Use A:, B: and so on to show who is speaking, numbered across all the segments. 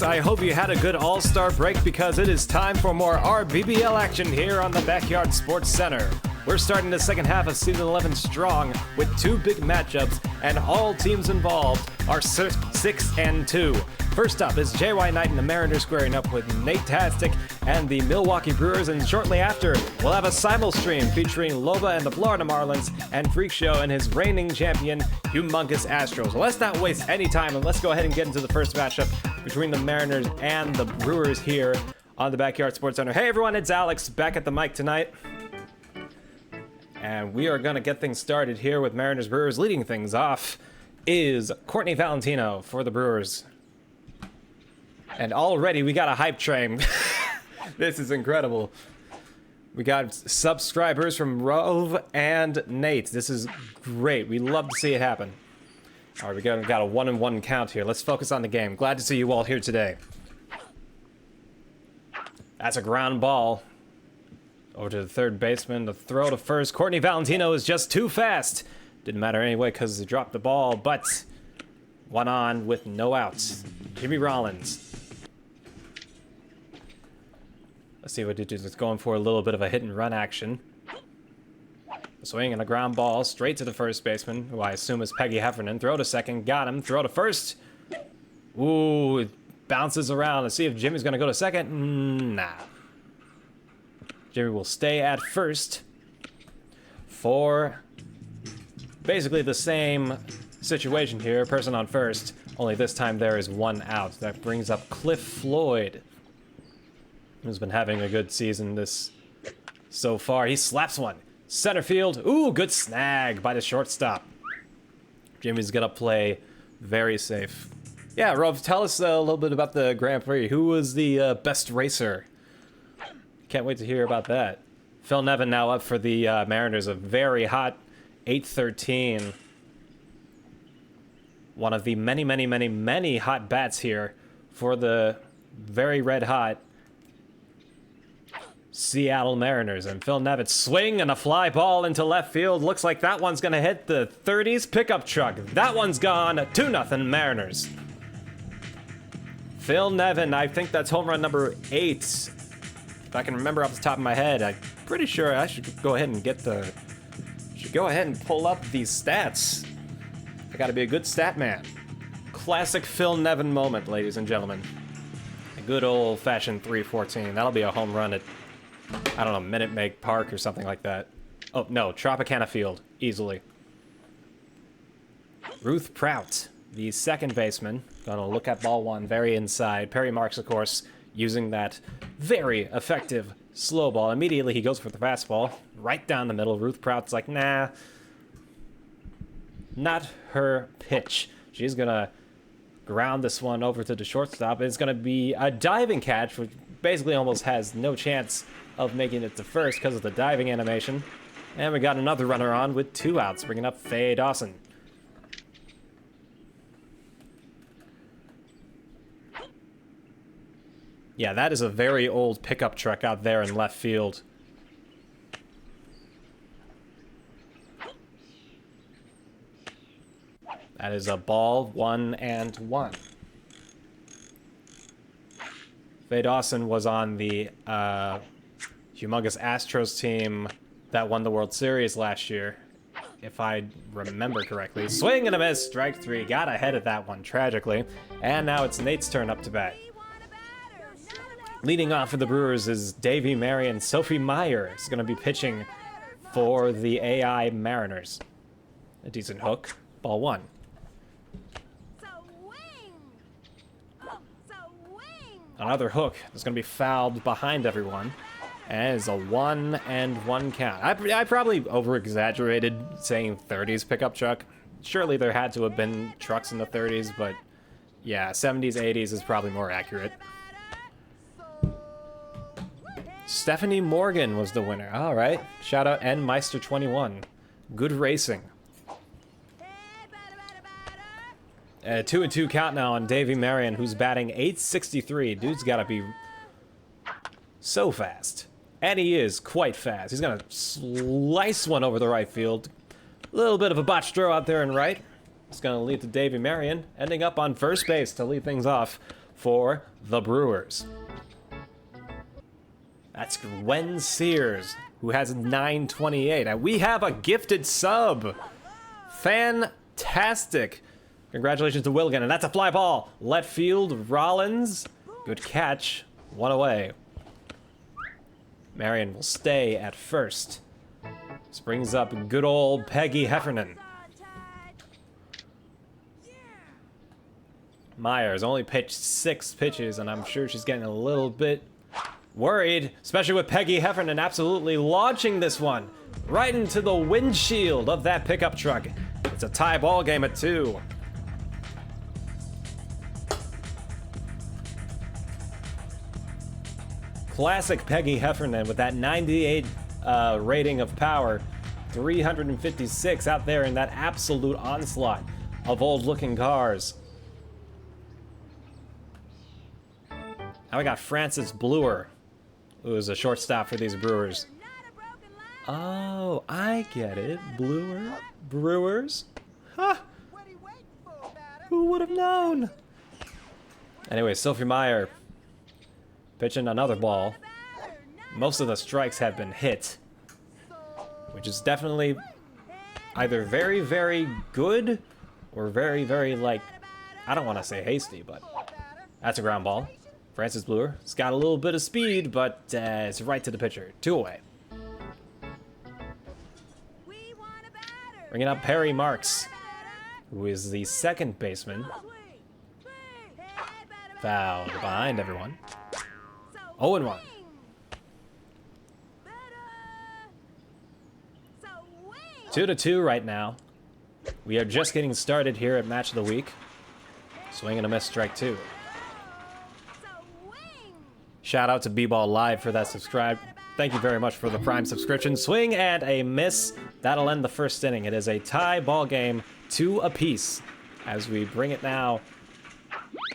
A: I hope you had a good all-star break because it is time for more rBBL action here on the Backyard Sports Center. We're starting the second half of Season 11 strong with two big matchups, and all teams involved are 6-2. First up is JY Knight and the Mariners squaring up with Nate Tastic and the Milwaukee Brewers, and shortly after, we'll have a simul stream featuring Loba and the Florida Marlins and Freakshow and his reigning champion, Humongous Astros. Well, let's not waste any time and let's go ahead and get into the first matchup between the Mariners and the Brewers here on the Backyard Sports Center. Hey everyone, it's Alex back at the mic tonight. And we are going to get things started here with Mariners Brewers. Leading things off is Courtney Valentino for the Brewers. And already we got a hype train. This is incredible. We got subscribers from Rove and Nate. This is great. We love to see it happen. All right, we got a 1-1 count here. Let's focus on the game. Glad to see you all here today. That's a ground ball. Over to the third baseman. The throw to first. Courtney Valentino is just too fast. Didn't matter anyway because he dropped the ball, but one on with no outs. Jimmy Rollins. Let's see what it is. It's going for a little bit of a hit and run action. Swing and a ground ball straight to the first baseman, who I assume is Peggy Heffernan. Throw to second, got him. Throw to first. Ooh, it bounces around. Let's see if Jimmy's going to go to second. Nah. Jimmy will stay at first for Basically the same situation here, person on first, only this time there is one out. That brings up Cliff Floyd, who's been having a good season this so far. He slaps one. Center field. Ooh, good snag by the shortstop. Jimmy's gonna play very safe. Yeah, Rov, tell us a little bit about the Grand Prix. Who was the best racer? Can't wait to hear about that. Phil Nevin now up for the Mariners. A very hot 8-13. One of the many, many, many, many hot bats here for the very red hot Seattle Mariners. And Phil Nevin swing and a fly ball into left field. Looks like that one's gonna hit the 30s pickup truck. That one's gone. 2-0 Mariners. Phil Nevin, I think that's home run number 8. If I can remember off the top of my head, I'm pretty sure I should go ahead and go ahead and pull up these stats. I gotta be a good stat man. Classic Phil Nevin moment, ladies and gentlemen. A good old-fashioned 314. That'll be a home run at, I don't know, Minute Maid Park or something like that. Oh, no, Tropicana Field, easily. Ruth Prout, the second baseman, gonna look at ball one, very inside. Perry Marks, of course, using that very effective slow ball. Immediately he goes for the fastball, right down the middle. Ruth Prout's like, nah, not her pitch. She's gonna ground this one over to the shortstop. It's gonna be a diving catch, which basically almost has no chance of making it to first because of the diving animation. And we got another runner on with 2 outs, bringing up Faye Dawson. Yeah, that is a very old pickup truck out there in left field. That is a ball, 1-1. Faye Dawson was on the humongous Astros team that won the World Series last year, if I remember correctly. Swing and a miss, strike 3. Got ahead of that one, tragically. And now it's Nate's turn up to bat. Leading off for the Brewers is Davey Marion. Sophie Meyer is going to be pitching for the AI Mariners. A decent hook. Ball 1. Another hook is going to be fouled behind everyone. And it's a 1-1 count. I probably over-exaggerated saying 30s pickup truck. Surely there had to have been trucks in the 30s, but yeah, 70s, 80s is probably more accurate. Stephanie Morgan was the winner. All right. Shout out N Meister 21. Good racing. 2-2 count now on Davey Marion, who's batting .863. Dude's got to be so fast. And he is quite fast. He's going to slice one over the right field. A little bit of a botched throw out there in right. It's going to lead to Davey Marion, ending up on first base to lead things off for the Brewers. That's Gwen Sears, who has 928. And we have a gifted sub. Fantastic. Congratulations to Willigan, and that's a fly ball. Left field, Rollins. Good catch. 1 away. Marion will stay at first. This brings up good old Peggy Heffernan. Myers only pitched 6 pitches, and I'm sure she's getting a little bit worried, especially with Peggy Heffernan absolutely launching this one right into the windshield of that pickup truck. It's a tie ball game at 2. Classic Peggy Heffernan with that 98 rating of power, 356 out there in that absolute onslaught of old-looking cars. Now we got Francis Bluer, who is a shortstop for these Brewers. Oh, I get it. Brewers? Huh. Who would have known? Anyway, Sophie Meyer pitching another ball. Most of the strikes have been hit, which is definitely either very, very good or very, very, like, I don't want to say hasty, but that's a ground ball. Francis Bluer, it's got a little bit of speed, but it's right to the pitcher. 2 away. Bringing up Perry Marks, who is the second baseman. Foul behind everyone. 0-1. 2-2 right now. We are just getting started here at Match of the Week. Swing and a miss, strike 2. Shout out to B-Ball Live for that subscribe. Thank you very much for the Prime subscription. Swing and a miss. That'll end the first inning. It is a tie ball game, 2 apiece, as we bring it now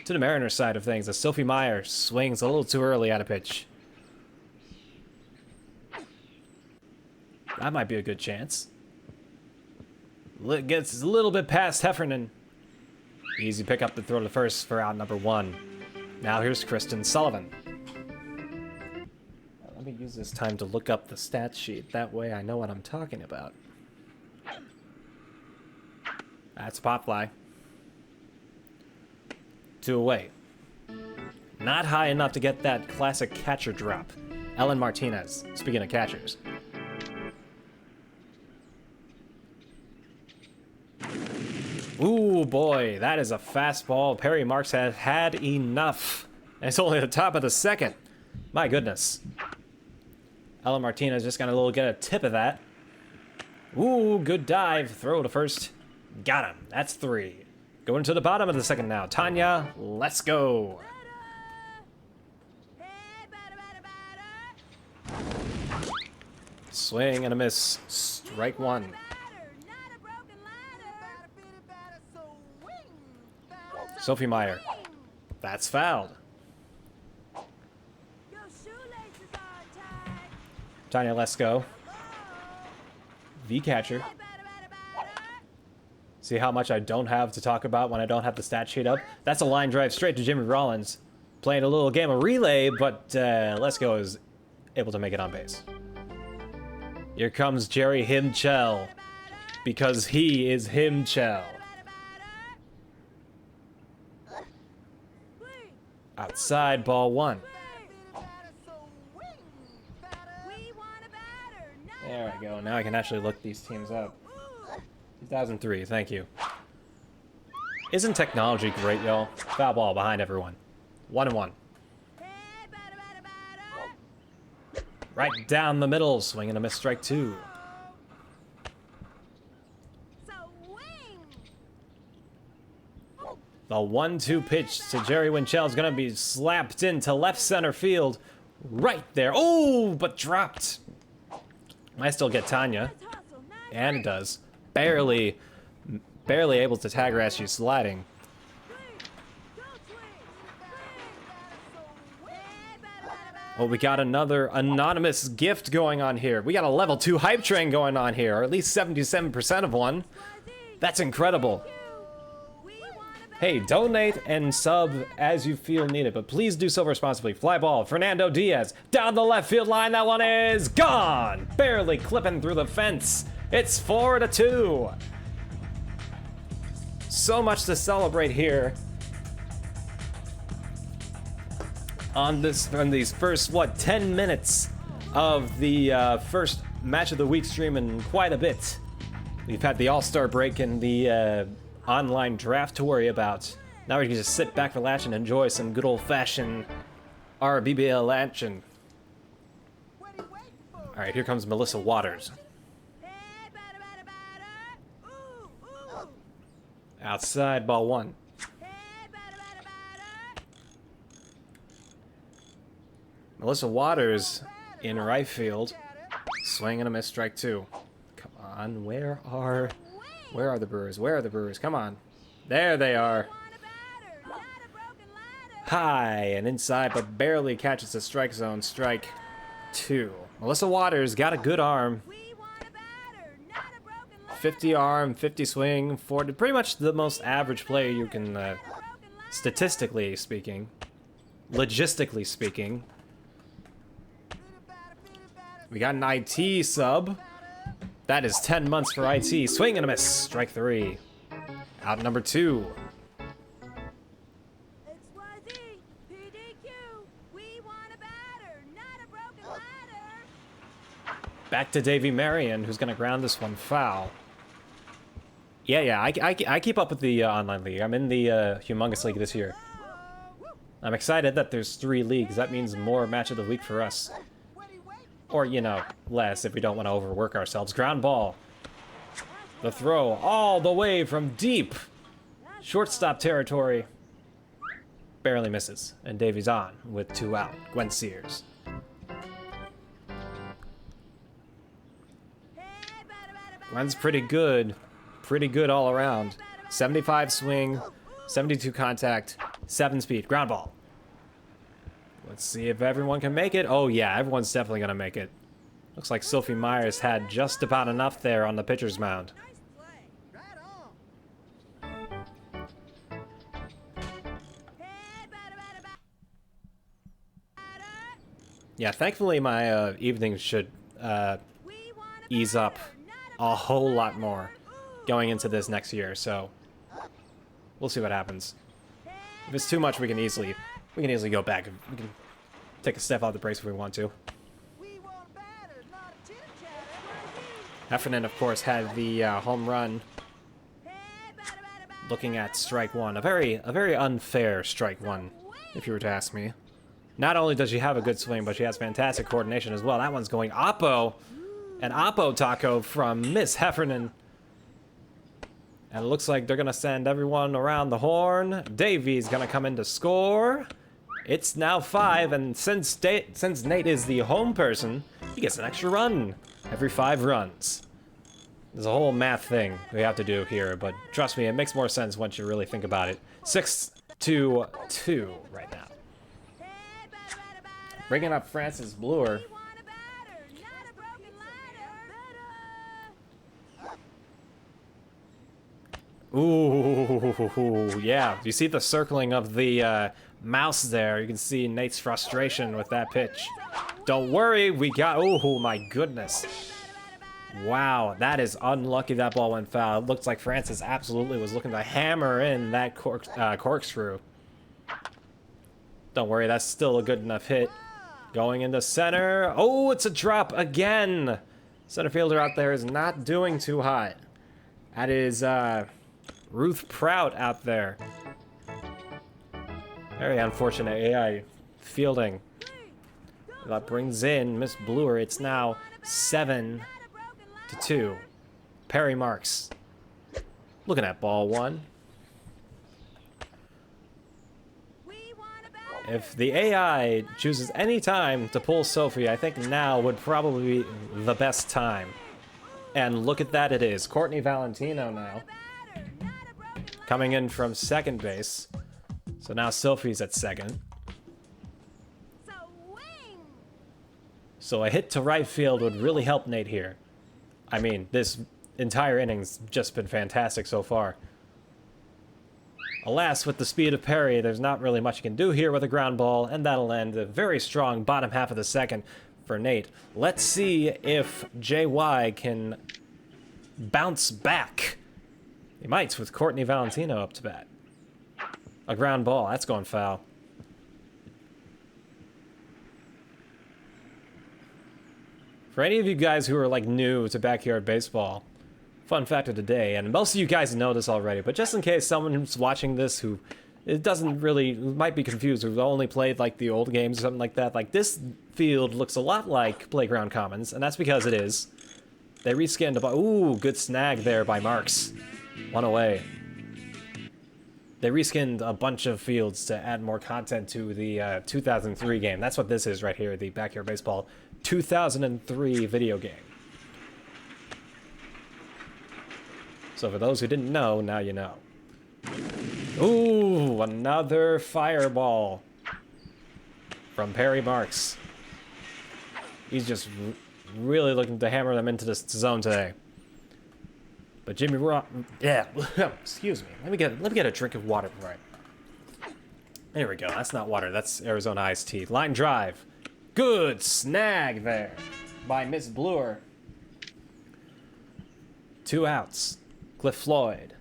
A: to the Mariners side of things, as Sophie Meyer swings a little too early at a pitch. That might be a good chance. Gets a little bit past Heffernan. Easy pick up the throw to first for out number 1. Now here's Kristen Sullivan. Let me use this time to look up the stat sheet. That way I know what I'm talking about. That's a pop fly. 2 away. Not high enough to get that classic catcher drop. Ellen Martinez, speaking of catchers. Ooh, boy, that is a fastball. Perry Marks has had enough. And it's only the top of the second. My goodness. Ellen Martinez just gonna get a tip of that. Ooh, good dive. Throw to first. Got him. That's 3. Going to the bottom of the second now. Tanya, let's go. Swing and a miss. Strike 1. Sophie Meyer. That's fouled. Tanya Lesko, the catcher. See how much I don't have to talk about when I don't have the stat sheet up? That's a line drive straight to Jimmy Rollins. Playing a little game of relay, but Lesko is able to make it on base. Here comes Jerry Himchell, because he is Himchell. Outside, ball 1. There we go. Now I can actually look these teams up. 2003, thank you. Isn't technology great, y'all? Foul ball behind everyone. 1-1. Right down the middle. Swing and a miss, strike 2. The 1-2 pitch to Jerry Winchell is going to be slapped into left center field. Right there. Oh, but dropped. I still get Tanya. And it does. Barely able to tag her as she's sliding. Well, we got another anonymous gift going on here. We got a level 2 hype train going on here, or at least 77% of one. That's incredible. Hey, donate and sub as you feel needed, but please do so responsibly. Fly ball, Fernando Diaz, down the left field line. That one is gone. Barely clipping through the fence. It's 4-2. So much to celebrate here on these first 10 minutes of the first match of the week stream in quite a bit. We've had the All-Star break and the online draft to worry about. Now we can just sit back, relax, and enjoy some good old-fashioned rBBL action. All right, here comes Melissa Waters. Outside, ball 1. Melissa Waters in right field. Swing and a miss, strike 2. Come on, where are the Brewers? Where are the Brewers? Come on. There they are. High and inside, but barely catches the strike zone. Strike 2. Melissa Waters got a good arm. 50 arm, 50 swing, 40. Pretty much the most average player you can, statistically speaking, logistically speaking. We got an IT sub. That is 10 months for IT. Swing and a miss. Strike 3. Out number 2. Back to Davy Marion, who's going to ground this one foul. Yeah, I keep up with the online league. I'm in the Humongous League this year. I'm excited that there's 3 leagues. That means more match of the week for us. Or, you know, less if we don't want to overwork ourselves. Ground ball. The throw all the way from deep. Shortstop territory. Barely misses. And Davies on with 2 out. Gwen Sears. Gwen's pretty good. Pretty good all around. 75 swing, 72 contact, 7 speed. Ground ball. Let's see if everyone can make it. Oh yeah, everyone's definitely gonna make it. Looks like Sophie Myers had just about enough there on the pitcher's mound. Yeah, thankfully my evenings should ease up a whole lot more going into this next year, so we'll see what happens. If it's too much, we can easily go back. We can take a step out the brace if we want to. Heffernan, of course, had the home run. Looking at strike 1, a very unfair strike 1, if you were to ask me. Not only does she have a good swing, but she has fantastic coordination as well. That one's going oppo. An oppo taco from Miss Heffernan. And it looks like they're going to send everyone around the horn. Davies going to come in to score. It's now 5, and since Nate is the home person, he gets an extra run every 5 runs. There's a whole math thing we have to do here, but trust me, it makes more sense once you really think about it. 6-2 right now. Bringing up Francis Bluer. Ooh, yeah. You see the circling of the mouse there. You can see Nate's frustration with that pitch. Don't worry, we got... Oh, my goodness. Wow, that is unlucky that ball went foul. It looks like Francis absolutely was looking to hammer in that corkscrew. Don't worry, that's still a good enough hit. Going into center. Oh, it's a drop again. Center fielder out there is not doing too hot. That is Ruth Prout out there. Very unfortunate AI fielding. That brings in Miss Bluer. It's now 7-2. Perry Marks. Looking at ball 1. If the AI chooses any time to pull Sophie, I think now would probably be the best time. And look at that, it is. Courtney Valentino now. Coming in from second base. So now Sophie's at second. So a hit to right field would really help Nate here. I mean, this entire inning's just been fantastic so far. Alas, with the speed of Perry, there's not really much you can do here with a ground ball, and that'll end a very strong bottom half of the second for Nate. Let's see if JY can bounce back. He might with Courtney Valentino up to bat. A ground ball, that's going foul. For any of you guys who are like new to backyard baseball, fun fact of the day, and most of you guys know this already, but just in case someone who's watching this who might be confused, who only played like the old games or something like that, like this field looks a lot like Playground Commons, and that's because it is. They reskinned about, ooh, good snag there by Marks. One away. They reskinned a bunch of fields to add more content to the 2003 game. That's what this is right here, the Backyard Baseball 2003 video game. So for those who didn't know, now you know. Ooh, another fireball from Perry Marks. He's just really looking to hammer them into this zone today. But Jimmy Rock, yeah, excuse me. Let me get a drink of water right. There we go. That's not water. That's Arizona iced tea. Line drive. Good snag there by Miss Bluer. 2 outs. Cliff Floyd.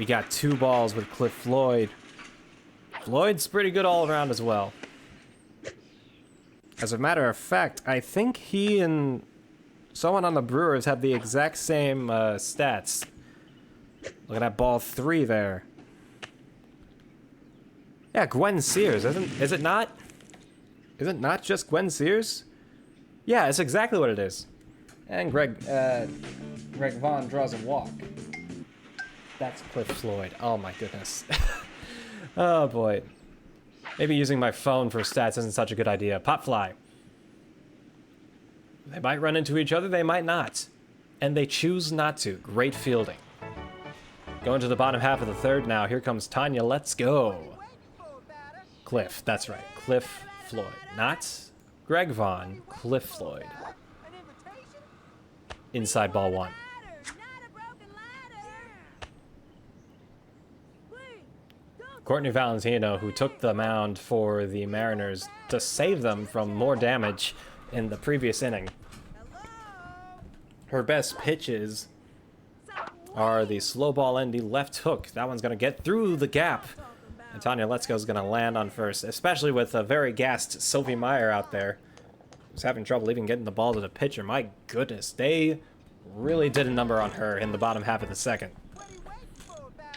A: We got 2 balls with Cliff Floyd. Floyd's pretty good all around as well. As a matter of fact, I think he and someone on the Brewers have the exact same stats. Look at that ball 3 there. Yeah, Gwen Sears, is it not? Is it not just Gwen Sears? Yeah, it's exactly what it is. And Greg Vaughn draws a walk. That's Cliff Floyd. Oh my goodness. Oh boy. Maybe using my phone for stats isn't such a good idea. Pop fly. They might run into each other, they might not. And they choose not to. Great fielding. Going to the bottom half of the 3rd now. Here comes Tanya. Let's go. Cliff, that's right. Cliff Floyd. Not Greg Vaughn. Cliff Floyd. Inside ball 1. Courtney Valentino, who took the mound for the Mariners to save them from more damage in the previous inning. Her best pitches are the slow ball and the left hook. That one's going to get through the gap. And Tanya Letzko's going to land on first, especially with a very gassed Sophie Meyer out there, who's having trouble even getting the ball to the pitcher. My goodness, they really did a number on her in the bottom half of the 2nd.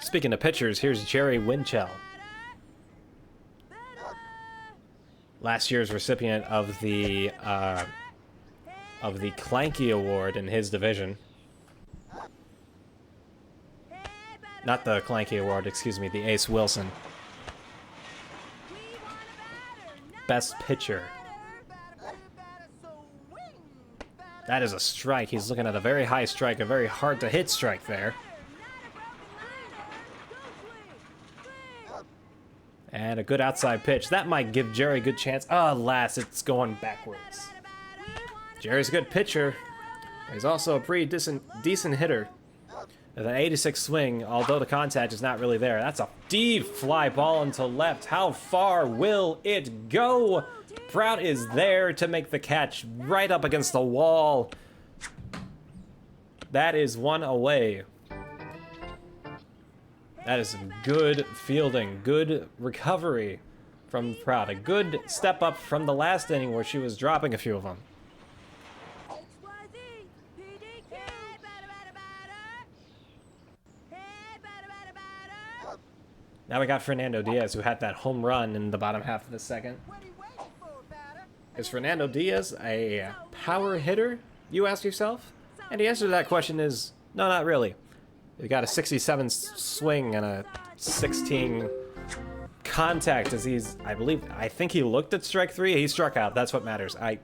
A: Speaking of pitchers, here's Jerry Winchell. Last year's recipient of the Clanky Award in his division. Not the Clanky Award, excuse me, the Ace Wilson. Best pitcher. That is a strike. He's looking at a very high strike, a very hard to hit strike there. And a good outside pitch. That might give Jerry a good chance. Alas, it's going backwards. Jerry's a good pitcher. He's also a pretty decent hitter. With an 86 swing, although the contact is not really there. That's a deep fly ball into left. How far will it go? Prout is there to make the catch right up against the wall. That is 1 away. That is good fielding, good recovery from Prout. A good step up from the last inning where she was dropping a few of them. Now we got Fernando Diaz, who had that home run in the bottom half of the 2nd. Is Fernando Diaz a power hitter, you ask yourself? And the answer to that question is, no, not really. He got a 67 swing and a 16 contact as I think he looked at strike 3. He struck out. That's what matters. I'm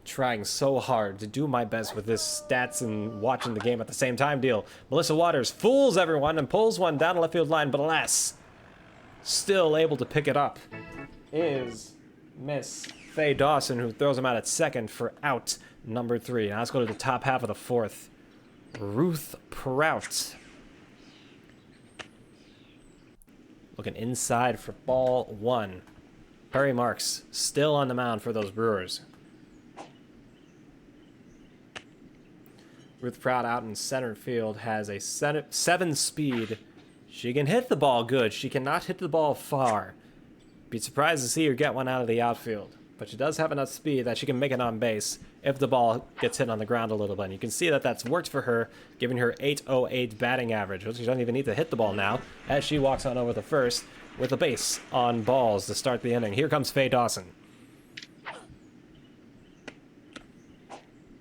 A: trying so hard to do my best with this stats and watching the game at the same time deal. Melissa Waters fools everyone and pulls one down the left field line, but alas, still able to pick it up is Miss Faye Dawson, who throws him out at 2nd for out number 3. Now let's go to the top half of the 4th. Ruth Prout. Looking inside for ball 1. Perry Marks still on the mound for those Brewers. Ruth Prout out in center field has a 7 speed. She can hit the ball good. She cannot hit the ball far. Be surprised to see her get one out of the outfield. But she does have enough speed that she can make it on base if the ball gets hit on the ground a little bit. And you can see that that's worked for her, giving her 808 batting average. She doesn't even need to hit the ball now as she walks on over the first with a base on balls to start the inning. Here comes Faye Dawson.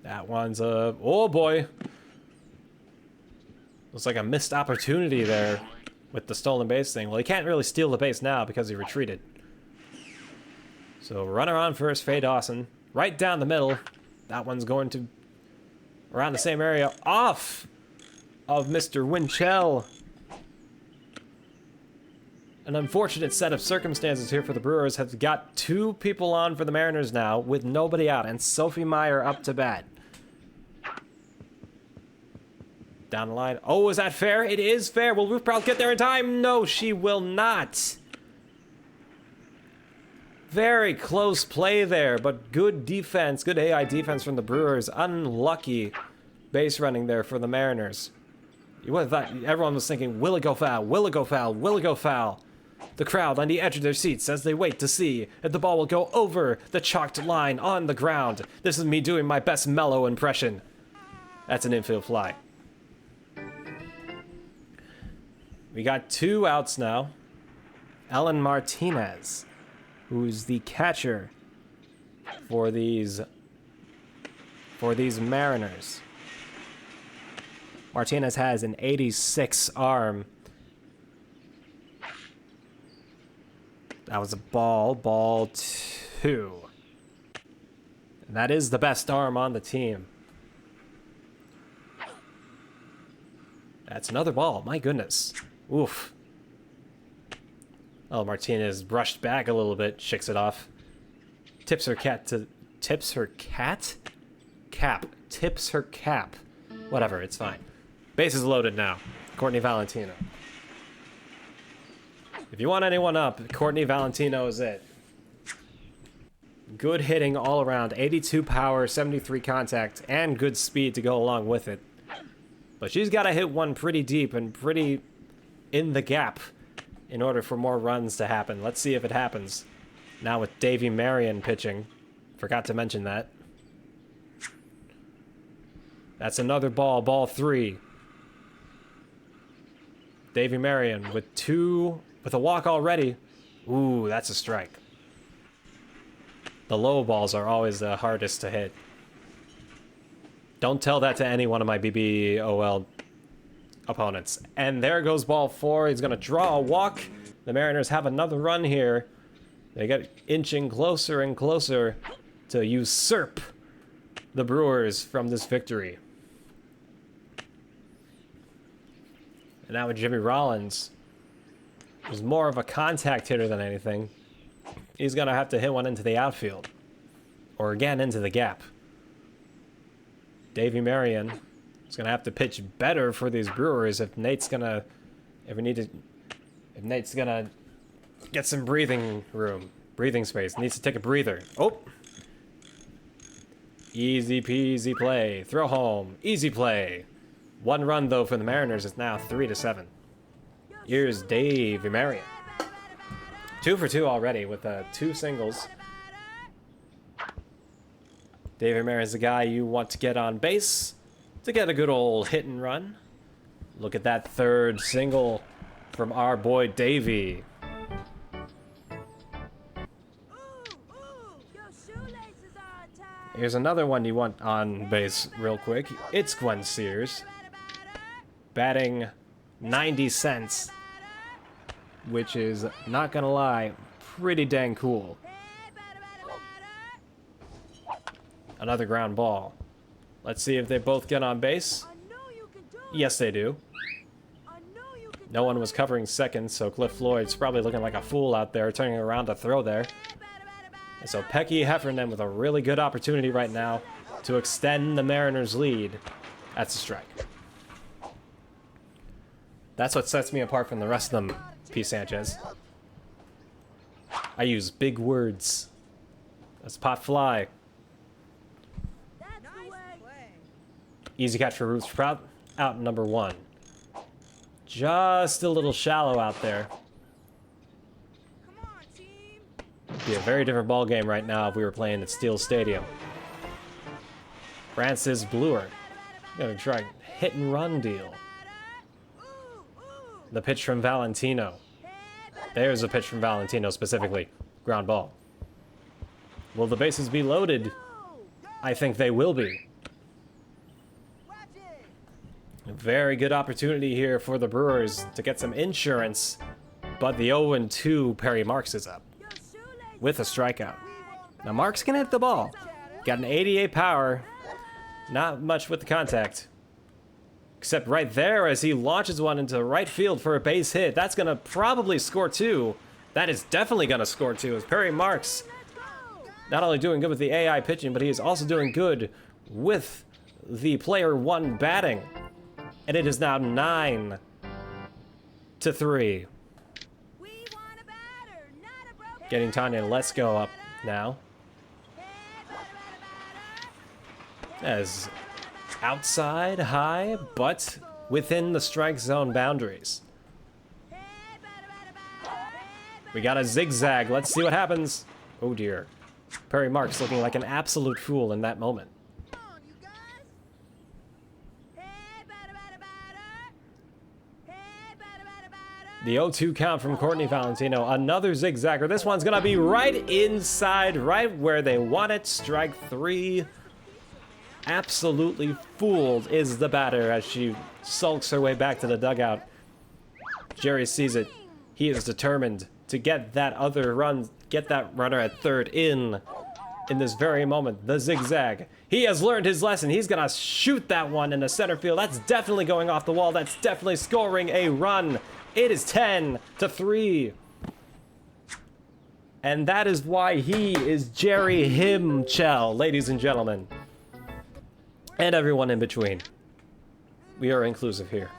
A: That one's a... oh boy. Looks like a missed opportunity there with the stolen base thing. Well, he can't really steal the base now because he retreated. So runner on first, Faye Dawson. Right down the middle. That one's going to around the same area. Off of Mr. Winchell. An unfortunate set of circumstances here for the Brewers. Have got 2 people on for the Mariners now with nobody out. And Sophie Meyer up to bat. Down the line. Oh, is that fair? It is fair. Will Ruth Prout get there in time? No, she will not. Very close play there, but good defense, good AI defense from the Brewers. Unlucky base running there for the Mariners. You would have thought everyone was thinking, will it go foul? Will it go foul? Will it go foul? The crowd on the edge of their seats as they wait to see if the ball will go over the chalked line on the ground. This is me doing my best Mellow impression. That's an infield fly. We got 2 outs now. Ellen Martinez, who's the catcher for these Mariners. Martinez has an 86 arm. That was a ball 2. And that is the best arm on the team. That's another ball, my goodness. Oof. Oh, Martinez brushed back a little bit, shakes it off. Tips her cap. Whatever, it's fine. Bases loaded now. Courtney Valentino. If you want anyone up, Courtney Valentino is it. Good hitting all around. 82 power, 73 contact, and good speed to go along with it. But she's got to hit one pretty deep and pretty in the gap in order for more runs to happen. Let's see if it happens. Now with Davy Marion pitching. Forgot to mention that. That's another ball 3. Davy Marion with a walk already. Ooh, that's a strike. The low balls are always the hardest to hit. Don't tell that to any one of my BBOL opponents. And there goes ball 4. He's going to draw a walk. The Mariners have another run here. They get inching closer and closer to usurp the Brewers from this victory. And now with Jimmy Rollins, who's more of a contact hitter than anything, he's going to have to hit one into the outfield. Or again, into the gap. Davy Marion is going to have to pitch better for these Brewers if Nate's going to get some breathing space. Needs to take a breather. Oh! Easy peasy play. Throw home. Easy play. 1 run, though, for the Mariners. It's now 3-7. Here's Davy Marion. 2 for 2 already with 2 singles. Davy Marion's the guy you want to get on base to get a good old hit and run. Look at that 3rd single from our boy Davy. Here's another one you want on base real quick. It's Gwen Sears. Batting 90 cents. Which is, not gonna lie, pretty dang cool. Another ground ball. Let's see if they both get on base. Yes, they do. No one was covering second, so Cliff Floyd's probably looking like a fool out there, turning around to throw there. And so Pecky Heffernan with a really good opportunity right now to extend the Mariners' lead. That's a strike. That's what sets me apart from the rest of them, P. Sanchez. I use big words. That's pot fly. Easy catch for Ruth Sprout. Out number 1. Just a little shallow out there. It'd be a very different ball game right now if we were playing at Steel Stadium. Francis Bluer. Gonna try a hit and run deal. The pitch from Valentino. There's a pitch from Valentino specifically. Ground ball. Will the bases be loaded? I think they will be. A very good opportunity here for the Brewers to get some insurance, but the 0-2 Perry Marks is up with a strikeout. Now Marks can hit the ball. Got an 88 power. Not much with the contact. Except right there as he launches one into right field for a base hit. That's going to probably score 2. That is definitely going to score 2 as Perry Marks not only doing good with the AI pitching, but he is also doing good with the player 1 batting. And it is now 9-3. Getting Tanya Let's Go up now. As outside high, but within the strike zone boundaries. We got a zigzag. Let's see what happens. Oh dear. Perry Marks looking like an absolute fool in that moment. The 0-2 count from Courtney Valentino. Another zigzagger. This one's gonna be right inside, right where they want it. Strike 3. Absolutely fooled is the batter as she sulks her way back to the dugout. Jerry sees it. He is determined to get that other run, get that runner at third in this very moment. The zigzag. He has learned his lesson. He's gonna shoot that one in the center field. That's definitely going off the wall. That's definitely scoring a run. It is 10-3. And that is why he is Jerry Himchell, ladies and gentlemen. And everyone in between. We are inclusive here.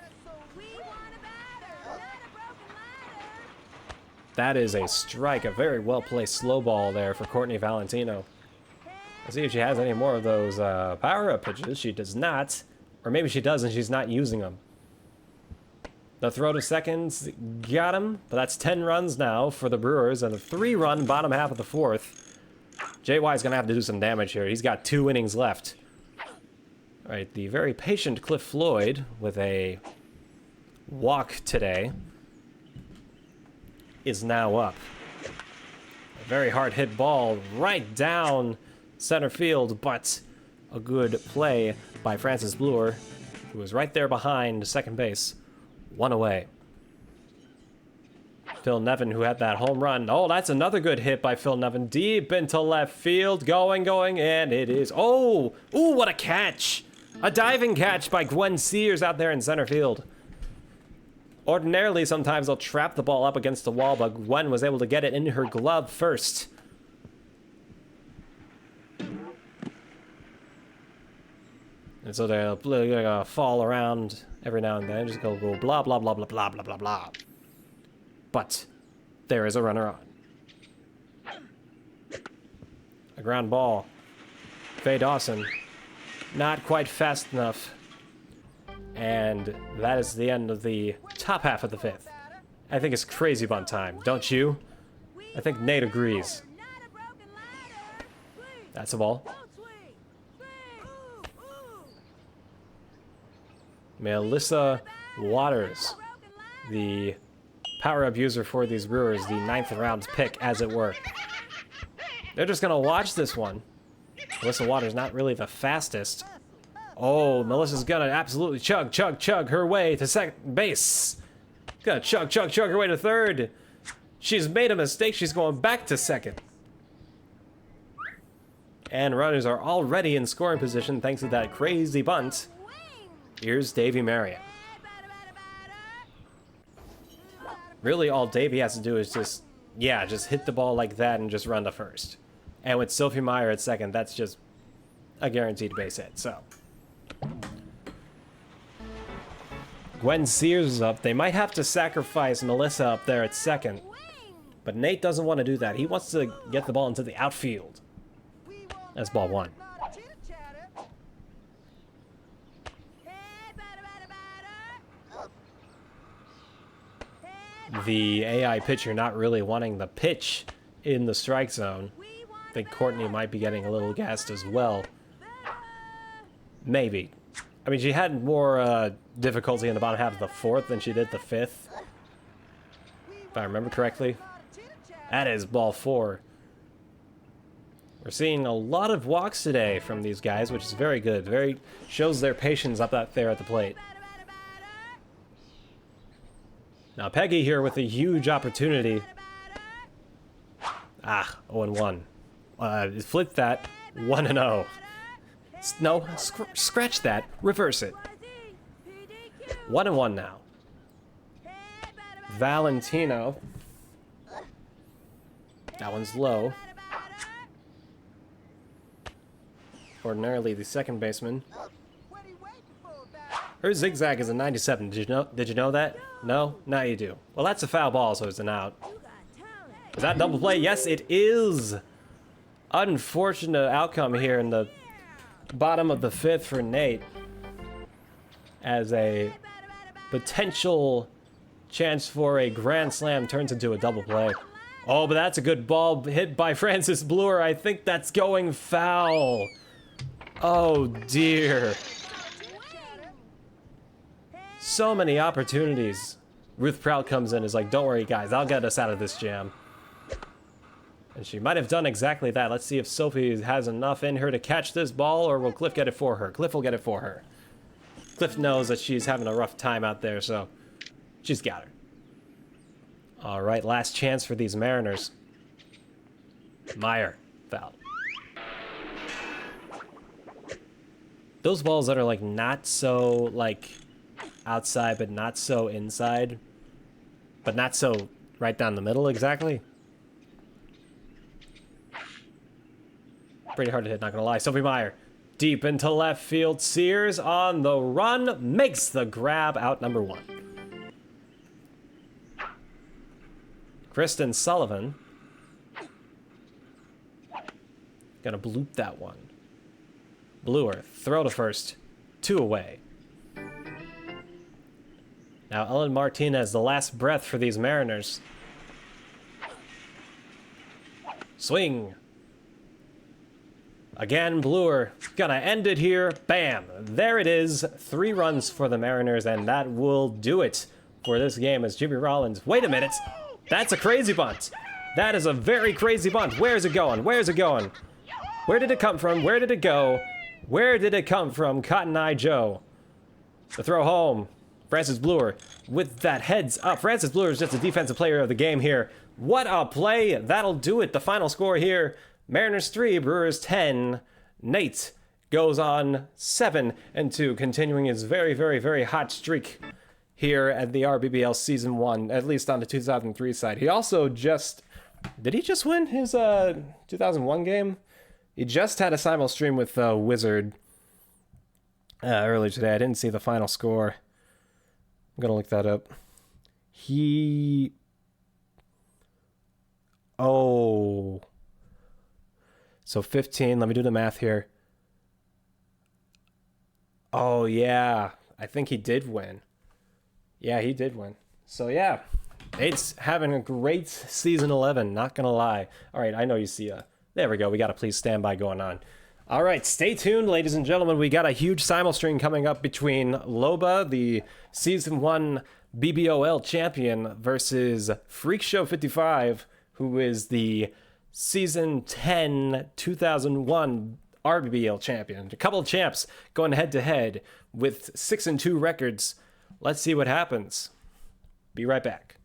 A: That is a strike, a very well-placed slow ball there for Courtney Valentino. Let's see if she has any more of those power-up pitches. She does not. Or maybe she does and she's not using them. The throw to seconds got him, but that's 10 runs now for the Brewers and a 3-run bottom half of the 4th. JY is going to have to do some damage here. He's got 2 innings left. All right, the very patient Cliff Floyd with a walk today is now up. A very hard hit ball right down center field, but a good play by Francis Brewer, who was right there behind second base. 1 away. Phil Nevin, who had that home run. Oh, that's another good hit by Phil Nevin. Deep into left field. Going, and it is... Oh! Ooh, what a catch! A diving catch by Gwen Sears out there in center field. Ordinarily, sometimes they'll trap the ball up against the wall, but Gwen was able to get it in her glove first. And so they're gonna fall around every now and then, just go blah, blah, blah, blah, blah, blah, blah, blah. But there is a runner on. A ground ball. Faye Dawson, not quite fast enough. And that is the end of the top half of the 5th. I think it's crazy bunt time, don't you? I think Nate agrees. That's a ball. Melissa Waters, the power abuser for these Brewers, the 9th round pick, as it were. They're just gonna watch this one. Melissa Waters not really the fastest. Oh, Melissa's gonna absolutely chug her way to second base. Gonna chug her way to third. She's made a mistake. She's going back to second. And runners are already in scoring position thanks to that crazy bunt. Here's Davey Marriott. Really, all Davey has to do is just hit the ball like that and just run to first. And with Sophie Meyer at second, that's just a guaranteed base hit, so. Gwen Sears is up. They might have to sacrifice Melissa up there at second. But Nate doesn't want to do that. He wants to get the ball into the outfield. That's ball 1. The AI pitcher not really wanting the pitch in the strike zone. I think Courtney might be getting a little gassed as well. Maybe. I mean, she had more difficulty in the bottom half of the 4th than she did the 5th. If I remember correctly. That is ball 4. We're seeing a lot of walks today from these guys, which is very good. Very shows their patience up there at the plate. Now Peggy here with a huge opportunity. 0-1. Flip that. 1-0. No, scratch that. Reverse it. 1-1 now. Valentino. That one's low. Ordinarily the second baseman. Her zigzag is a 97. Did you know that? No? Now you do. Well, that's a foul ball, so it's an out. Is that double play? Yes, it is. Unfortunate outcome here in the bottom of the 5th for Nate. As a potential chance for a grand slam turns into a double play. Oh, but that's a good ball hit by Francis Bluer. I think that's going foul. Oh, dear. So many opportunities. Ruth Prout comes in and is like, don't worry, guys. I'll get us out of this jam. And she might have done exactly that. Let's see if Sophie has enough in her to catch this ball, or will Cliff get it for her? Cliff will get it for her. Cliff knows that she's having a rough time out there, so she's got her. All right, last chance for these Mariners. Meyer, foul. Those balls that are like not so like outside, but not so inside, but not so right down the middle exactly. Pretty hard to hit, not gonna lie. Sophie Meyer, deep into left field. Sears on the run, makes the grab, out number 1. Kristen Sullivan. Gonna bloop that one. Bluer, throw to first. 2 away. Now Ellen Martinez, the last breath for these Mariners. Swing. Again, Bluer gonna end it here. Bam! There it is. 3 runs for the Mariners, and that will do it for this game as Jimmy Rollins. Wait a minute! That's a crazy bunt! That is a very crazy bunt. Where's it going? Where's it going? Where did it come from? Where did it go? Where did it come from? Cotton Eye Joe. The throw home. Francis Bluer with that heads up. Francis Bluer is just a defensive player of the game here. What a play! That'll do it. The final score here. Mariners 3, Brewers 10. Nate goes on 7-2, continuing his very, very, very hot streak here at the rBBL Season 1, at least on the 2003 side. He also just... Did he just win his 2001 game? He just had a simul stream with Wizard earlier today. I didn't see the final score. I'm going to look that up. Oh... So 15, let me do the math here. Oh, yeah. I think he did win. Yeah, he did win. So, yeah. Nate's having a great season 11, not going to lie. All right, I know you see there we go. We got a please stand by going on. All right, stay tuned, ladies and gentlemen. We got a huge simul stream coming up between Loba, the Season 1 BBOL champion, versus Freakshow 55, who is the Season 10 2001 rBBL champion. A couple of champs going head-to-head with 6-2 records. Let's see what happens. Be right back.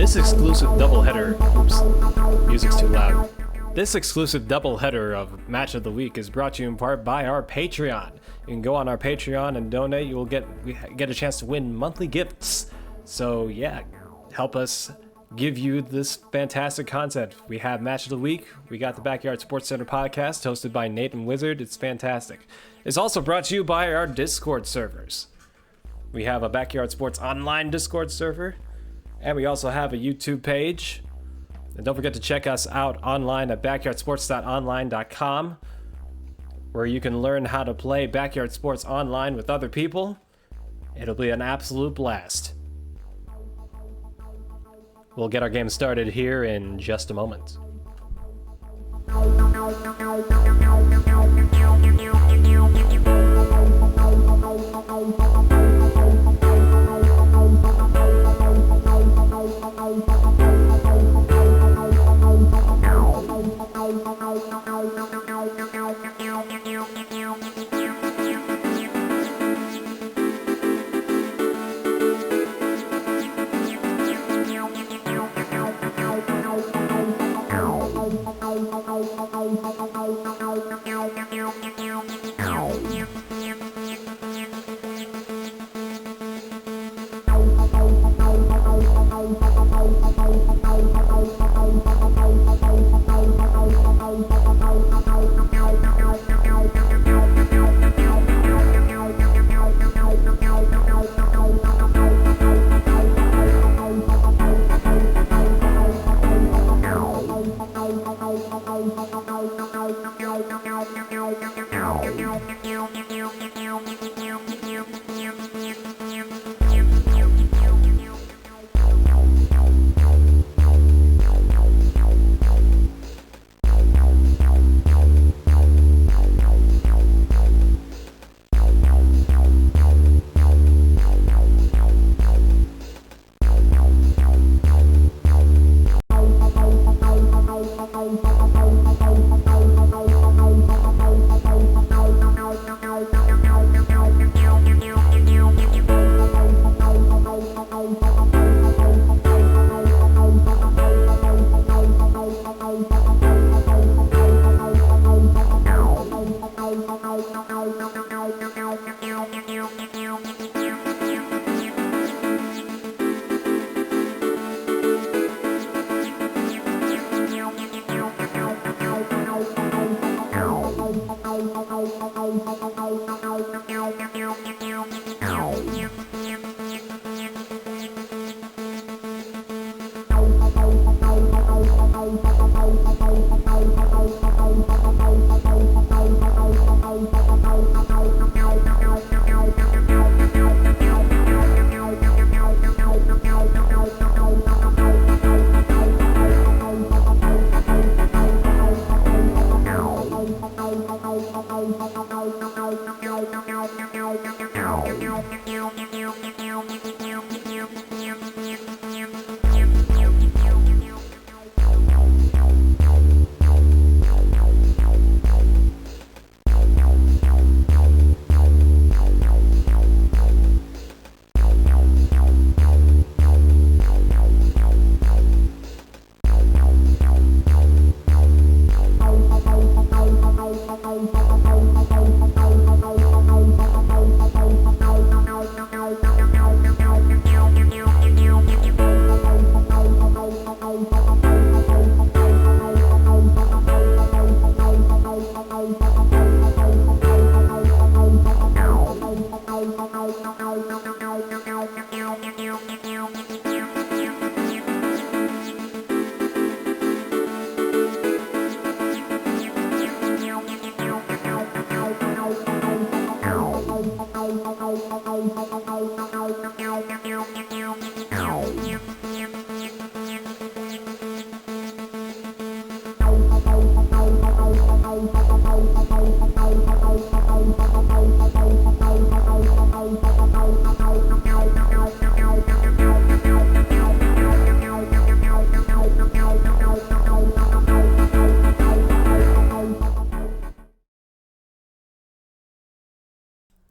A: This exclusive doubleheader, oops, music's too loud. This exclusive doubleheader of Match of the Week is brought to you in part by our Patreon. You can go on our Patreon and donate. You will get a chance to win monthly gifts. So yeah, help us give you this fantastic content. We have Match of the Week. We got the Backyard Sports Center podcast hosted by Nate and Wizard. It's fantastic. It's also brought to you by our Discord servers. We have a Backyard Sports Online Discord server, and we also have a YouTube page. And don't forget to check us out online at backyardsports.online.com, where you can learn how to play Backyard Sports online with other people. It'll be an absolute blast. We'll get our game started here in just a moment.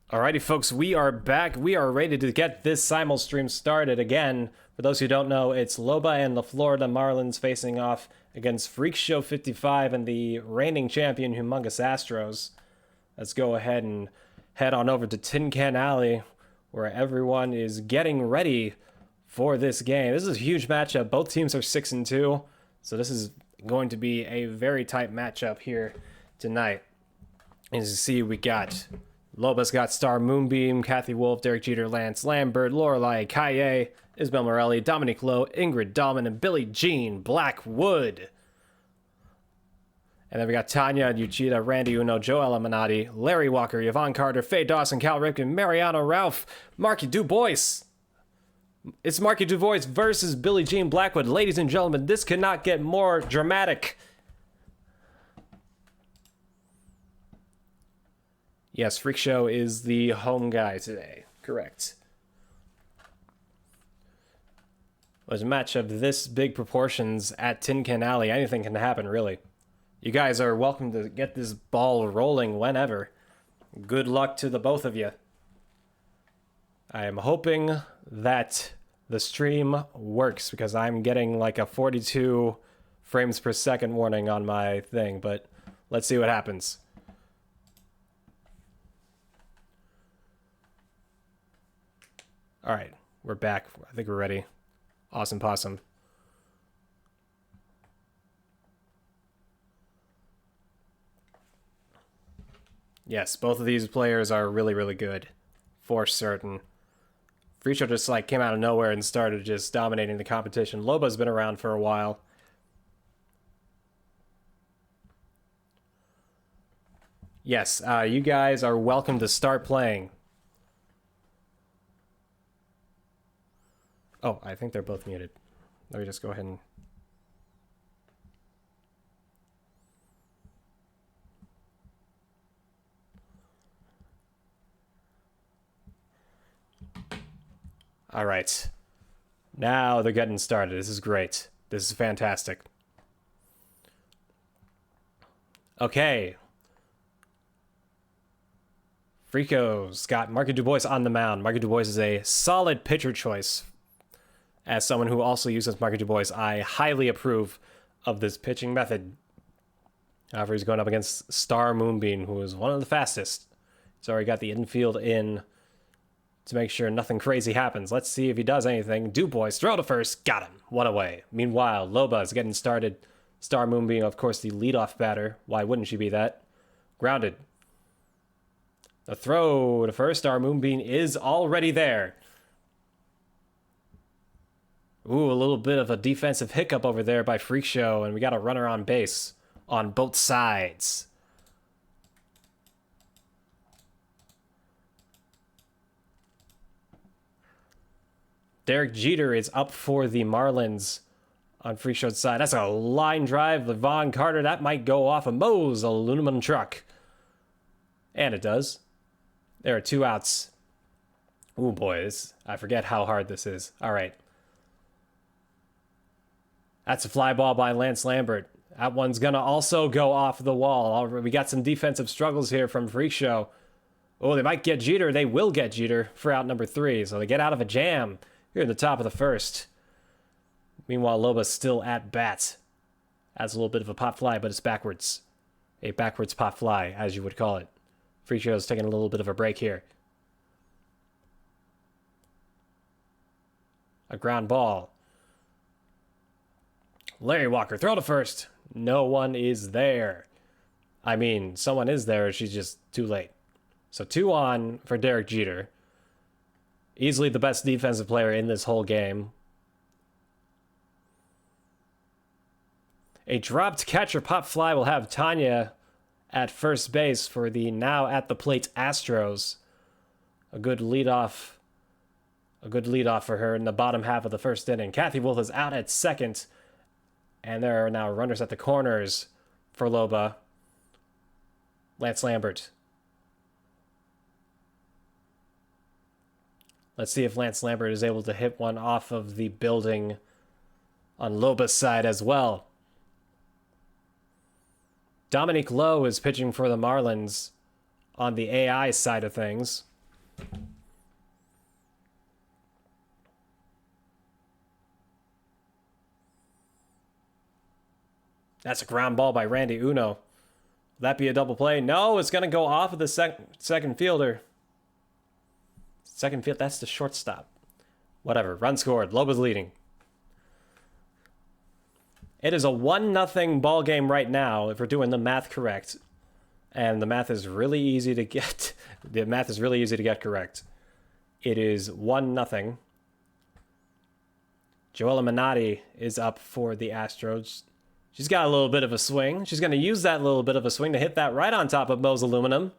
A: Alrighty, folks, we are back. We are ready to get this simul stream started again. For those who don't know, it's Loba and the Florida Marlins facing off against Freakshow 55 and the reigning champion, Humongous Astros. Let's go ahead and head on over to Tin Can Alley, where everyone is getting ready for this game. This is a huge matchup. Both teams are 6-2, so this is going to be a very tight matchup here tonight. As you see, we got Loba's got Star Moonbeam, Kathy Wolf, Derek Jeter, Lance Lambert, Lorelei, Kaye, Isabel Morelli, Dominique Lowe, Ingrid Dahlman, and Billie Jean Blackwood. And then we got Tanya, Uchida, Randy Uno, Joella Minotti, Larry Walker, Yvonne Carter, Faye Dawson, Cal Ripken, Mariano Ralph, Marky DuBois. It's Marky DuBois versus Billie Jean Blackwood. Ladies and gentlemen, this cannot get more dramatic. Yes, Freakshow is the home guy today. Correct. With a match of this big proportions at Tin Can Alley, anything can happen, really. You guys are welcome to get this ball rolling whenever. Good luck to the both of you. I am hoping that the stream works because I'm getting like a 42 frames per second warning on my thing, but let's see what happens. All right, we're back. I think we're ready. Awesome possum. Yes, both of these players are really, really good. For certain. Freakshow just like came out of nowhere and started just dominating the competition. Loba's been around for a while. Yes, you guys are welcome to start playing. Oh, I think they're both muted. Let me just go ahead and... All right. Now they're getting started. This is great. This is fantastic. Okay. Freako's got Marky DuBois on the mound. Marky DuBois is a solid pitcher choice. As someone who also uses Marky DuBois, I highly approve of this pitching method. However, he's going up against Star Moonbeam, who is one of the fastest. He's already got the infield in to make sure nothing crazy happens. Let's see if he does anything. DuBois, throw to first. Got him. One away. Meanwhile, Loba is getting started. Star Moonbeam, of course, the leadoff batter. Why wouldn't she be that? Grounded. The throw to first. Star Moonbeam is already there. Ooh, a little bit of a defensive hiccup over there by Freakshow, and we got a runner on base on both sides. Derek Jeter is up for the Marlins on Freakshow's side. That's a line drive. Yvonne Carter, that might go off a Moe's aluminum truck. And it does. There are 2 outs. Ooh, boys. I forget how hard this is. All right. That's a fly ball by Lance Lambert. That one's going to also go off the wall. We got some defensive struggles here from Freakshow. Oh, they might get Jeter. They will get Jeter for out number 3. So they get out of a jam here in the top of the first. Meanwhile, Loba's still at bat. That's a little bit of a pop fly, but it's backwards. A backwards pop fly, as you would call it. Freakshow's taking a little bit of a break here. A ground ball. Larry Walker, throw to first. No one is there. I mean, someone is there. She's just too late. So 2 on for Derek Jeter. Easily the best defensive player in this whole game. A dropped catcher pop fly will have Tanya at first base for the now at the plate Astros. A good leadoff for her in the bottom half of the first inning. Kathy Wolf is out at second. And there are now runners at the corners for Loba. Lance Lambert. Let's see if Lance Lambert is able to hit one off of the building on Loba's side as well. Dominique Lowe is pitching for the Marlins on the AI side of things. That's a ground ball by Randy Uno. Will that be a double play? No, it's going to go off of the second fielder. Second field, that's the shortstop. Whatever, run scored. Loba's leading. It is a 1-0 ball game right now, if we're doing the math correct. And the math is really easy to get. The math is really easy to get correct. It is 1-0. Joella Minotti is up for the Astros. She's got a little bit of a swing. She's going to use that little bit of a swing to hit that right on top of Mo's aluminum.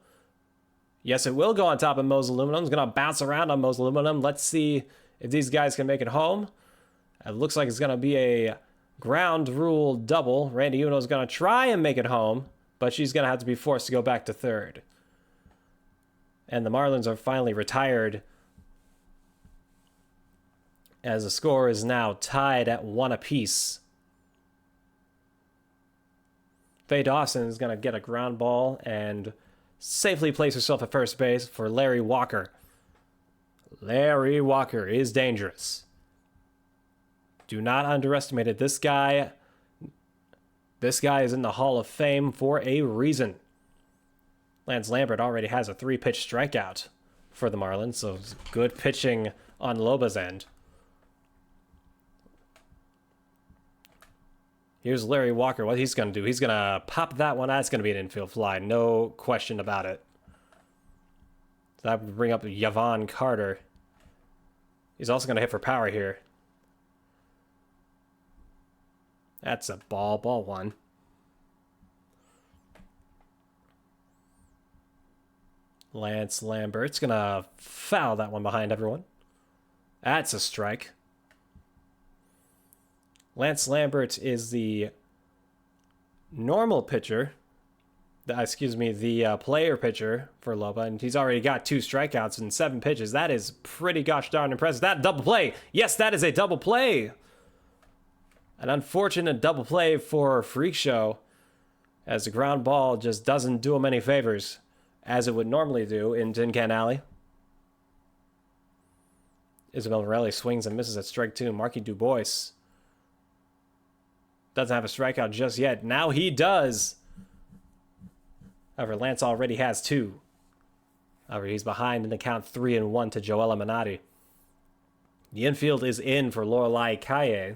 A: Yes, it will go on top of Mo's aluminum. It's going to bounce around on Mo's aluminum. Let's see if these guys can make it home. It looks like it's going to be a ground rule double. Randy Uno is going to try and make it home, but she's going to have to be forced to go back to third. And the Marlins are finally retired, as the score is now tied at 1 apiece. Faye Dawson is going to get a ground ball and safely place herself at first base for Larry Walker. Larry Walker is dangerous. Do not underestimate it. This guy is in the Hall of Fame for a reason. Lance Lambert already has a 3-pitch strikeout for the Marlins, so it's good pitching on Loba's end. Here's Larry Walker. What he's going to do, he's going to pop that one. That's going to be an infield fly. No question about it. That would bring up Yvonne Carter. He's also going to hit for power here. That's a ball. Ball one. Lance Lambert's going to foul that one behind everyone. That's a strike. Lance Lambert is the normal pitcher. The player pitcher for Loba, and he's already got 2 strikeouts in 7 pitches. That is pretty gosh darn impressive. That double play. Yes, that is a double play. An unfortunate double play for Freakshow, as the ground ball just doesn't do him any favors, as it would normally do in Tin Can Alley. Isabel Morelli swings and misses at strike 2. Marky Dubois doesn't have a strikeout just yet. Now he does. However, Lance already has 2. However, he's behind in the count 3-1 to Joella Minotti. The infield is in for Lorelei Kaye.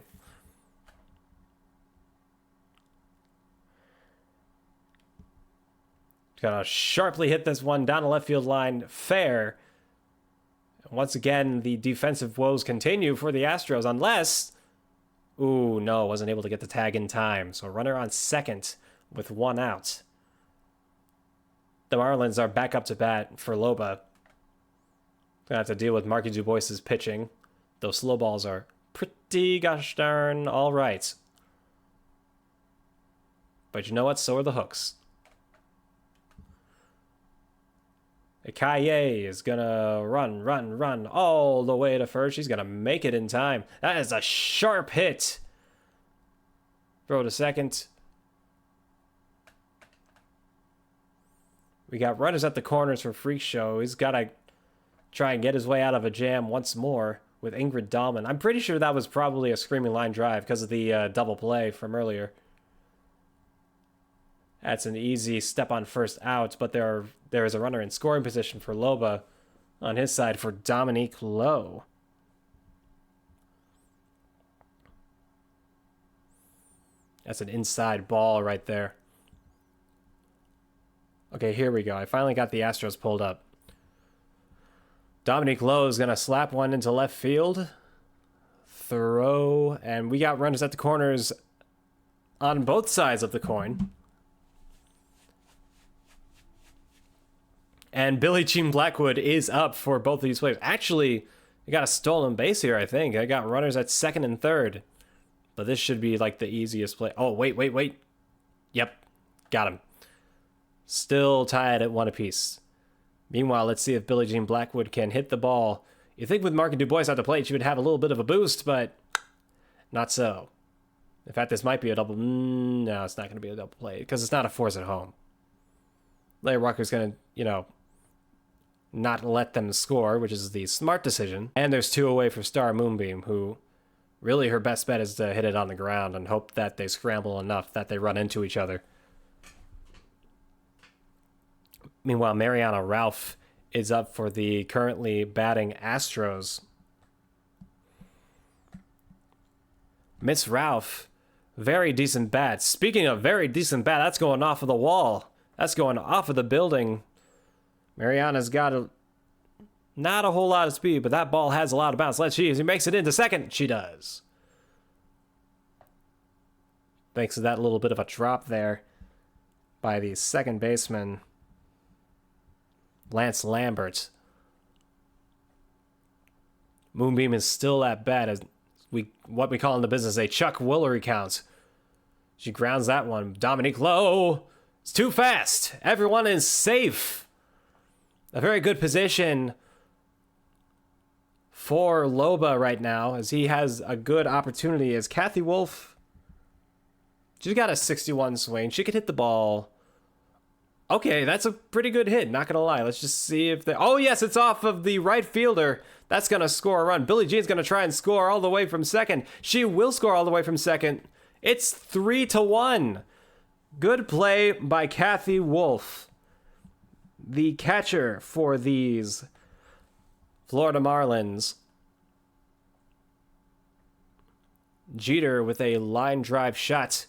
A: Gonna sharply hit this one down the left field line. Fair. Once again, the defensive woes continue for the Astros, unless... Ooh, no, wasn't able to get the tag in time. So runner on second with 1 out. The Marlins are back up to bat for Loba. Gonna have to deal with Marky Dubois' pitching. Those slow balls are pretty gosh darn all right. But you know what? So are the hooks. Kaye is gonna run all the way to first. She's gonna make it in time. That is a sharp hit. Throw to second. We got runners at the corners for Freakshow. He's gotta try and get his way out of a jam once more with Ingrid Dahlman. I'm pretty sure that was probably a screaming line drive because of the double play from earlier. That's an easy step on first out, but there is a runner in scoring position for Loba on his side for Dominique Lowe. That's an inside ball right there. Okay, here we go. I finally got the Astros pulled up. Dominique Lowe is going to slap one into left field. Throw, and we got runners at the corners on both sides of the coin. And Billie Jean Blackwood is up for both of these players. Actually, I got a stolen base here, I think. I got runners at second and third. But this should be like the easiest play. Oh, wait. Yep, got him. Still tied at 1 apiece. Meanwhile, let's see if Billie Jean Blackwood can hit the ball. You think with Marky Dubois at the plate, she would have a little bit of a boost, but not so. In fact, this might be a double. No, it's not going to be a double play because it's not a force at home. Larry Walker's going to, not let them score, which is the smart decision. And there's 2 away for Star Moonbeam, who Really, her best bet is to hit it on the ground and hope that they scramble enough that they run into each other. Meanwhile, Mariana Ralph is up for the currently batting Astros. Miss Ralph, very decent bat. Speaking of very decent bat, that's going off of the wall. That's going off of the building. Mariana's got not a whole lot of speed, but that ball has a lot of bounce. Let's see if he makes it into second. She does. Thanks to that little bit of a drop there by the second baseman, Lance Lambert. Moonbeam is still at bat as what we call in the business a Chuck Woolery count. She grounds that one. Dominique Lowe. It's too fast. Everyone is safe. A very good position for Loba right now, as he has a good opportunity. As Kathy Wolf, she's got a 61 swing. She could hit the ball. Okay, that's a pretty good hit, not gonna lie. Let's just see if they... Oh, yes, it's off of the right fielder. That's gonna score a run. Billie Jean's gonna try and score all the way from second. She will score all the way from second. It's 3-1. Good play by Kathy Wolf, the catcher for these Florida Marlins. Jeter with a line drive shot.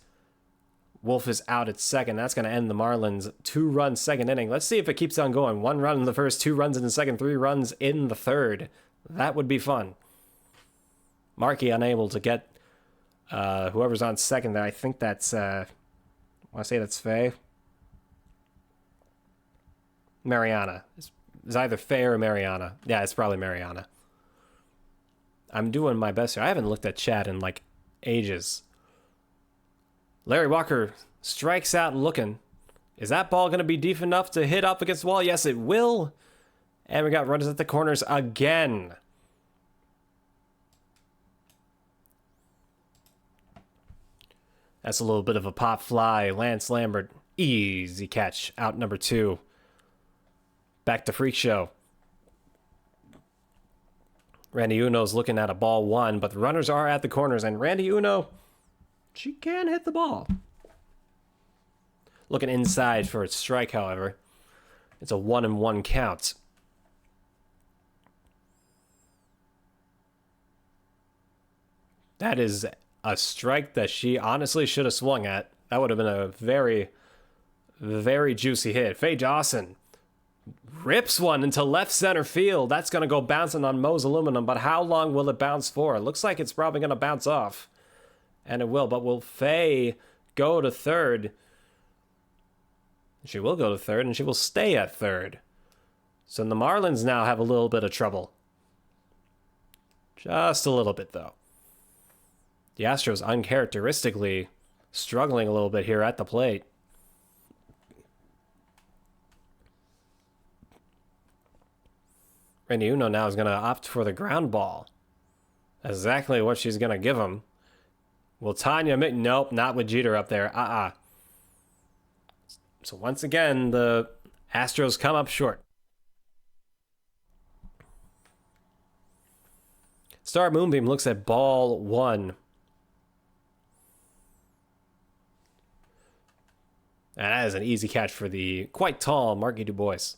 A: Wolf is out at second. That's going to end the Marlins' 2-run second inning. Let's see if it keeps on going. 1 run in the first, 2 runs in the second, 3 runs in the third. That would be fun. Markey unable to get whoever's on second there. I think that's, I want to say that's Faye. Mariana. It's either Faye or Mariana. Yeah, it's probably Mariana. I'm doing my best here. I haven't looked at chat in like ages. Larry Walker strikes out looking. Is that ball going to be deep enough to hit up against the wall? Yes, it will. And we got runners at the corners again. That's a little bit of a pop fly. Lance Lambert, easy catch. Out number 2. Back to Freakshow. Randy Uno's looking at a ball 1, but the runners are at the corners, and Randy Uno, she can hit the ball. Looking inside for a strike, however. It's a 1-1 count. That is a strike that she honestly should have swung at. That would have been a very, very juicy hit. Faye Dawson rips one into left center field. That's going to go bouncing on Moe's aluminum, but how long will it bounce for? It looks like it's probably going to bounce off. And it will, but will Faye go to third? She will go to third, and she will stay at third. So the Marlins now have a little bit of trouble. Just a little bit, though. The Astros uncharacteristically struggling a little bit here at the plate. Randy Uno now is going to opt for the ground ball. That's exactly what she's going to give him. Will Tanya make... Nope, not with Jeter up there. So once again, the Astros come up short. Star Moonbeam looks at ball 1. And that is an easy catch for the quite tall Marky Dubois.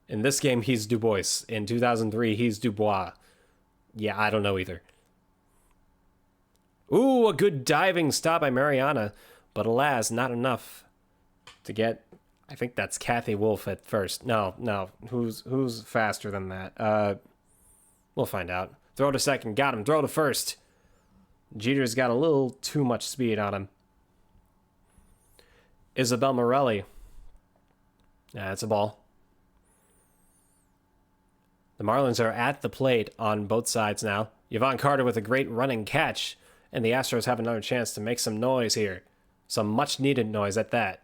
A: In this game, he's Dubois. In 2003, he's Dubois. Yeah, I don't know either. Ooh, a good diving stop by Mariana. But alas, not enough to get... I think that's Kathy Wolf at first. No. Who's faster than that? We'll find out. Throw to second. Got him. Throw to first. Jeter's got a little too much speed on him. Isabel Morelli. Yeah, that's a ball. The Marlins are at the plate on both sides now. Yvonne Carter with a great running catch. And the Astros have another chance to make some noise here. Some much-needed noise at that.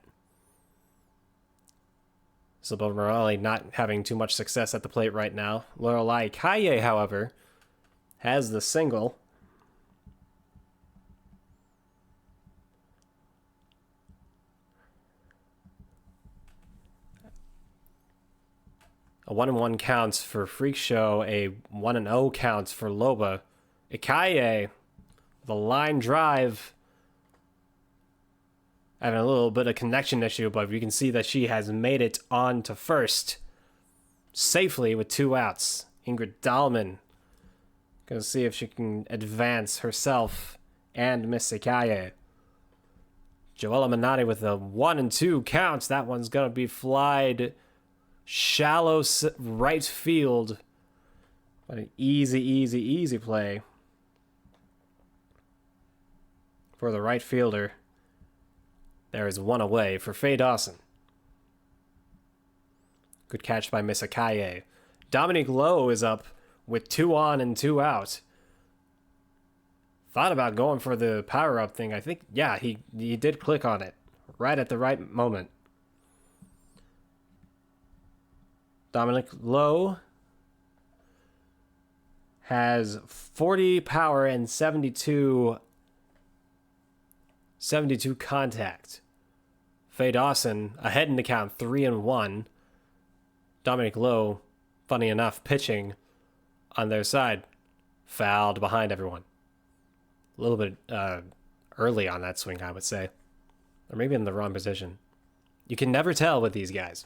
A: Isabel Morelli not having too much success at the plate right now. Lorelai Kaye, however, has the single. A 1-1 counts for Freakshow, a 1-0 counts for Loba. Ikaye, the line drive, having a little bit of connection issue, but you can see that she has made it on to first safely with 2 outs. Ingrid Dahlman gonna see if she can advance herself and Miss Ikaye. Joella Minotti with a 1-2 counts. That one's gonna be flied shallow right field. What an easy play for the right fielder. There is 1 away for Faye Dawson. Good catch by Miss Ikaye. Dominique Lowe is up with 2 on and 2 out. Thought about going for the power-up thing. I think, yeah, he did click on it right at the right moment. Dominique Lowe has 40 power and 72 contact. Faye Dawson ahead in the count, 3-1. Dominic Lowe, funny enough, pitching on their side, fouled behind everyone. A little bit early on that swing, I would say. Or maybe in the wrong position. You can never tell with these guys.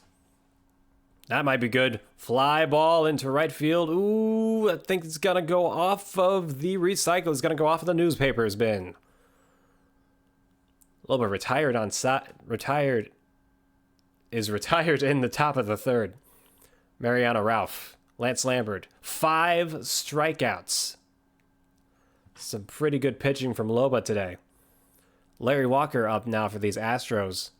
A: That might be good. Fly ball into right field. Ooh, I think it's going to go off of the recycle. It's going to go off of the newspaper's bin. Loba retired in the top of the third. Mariana Ralph, Lance Lambert, 5 strikeouts. Some pretty good pitching from Loba today. Larry Walker up now for these Astros.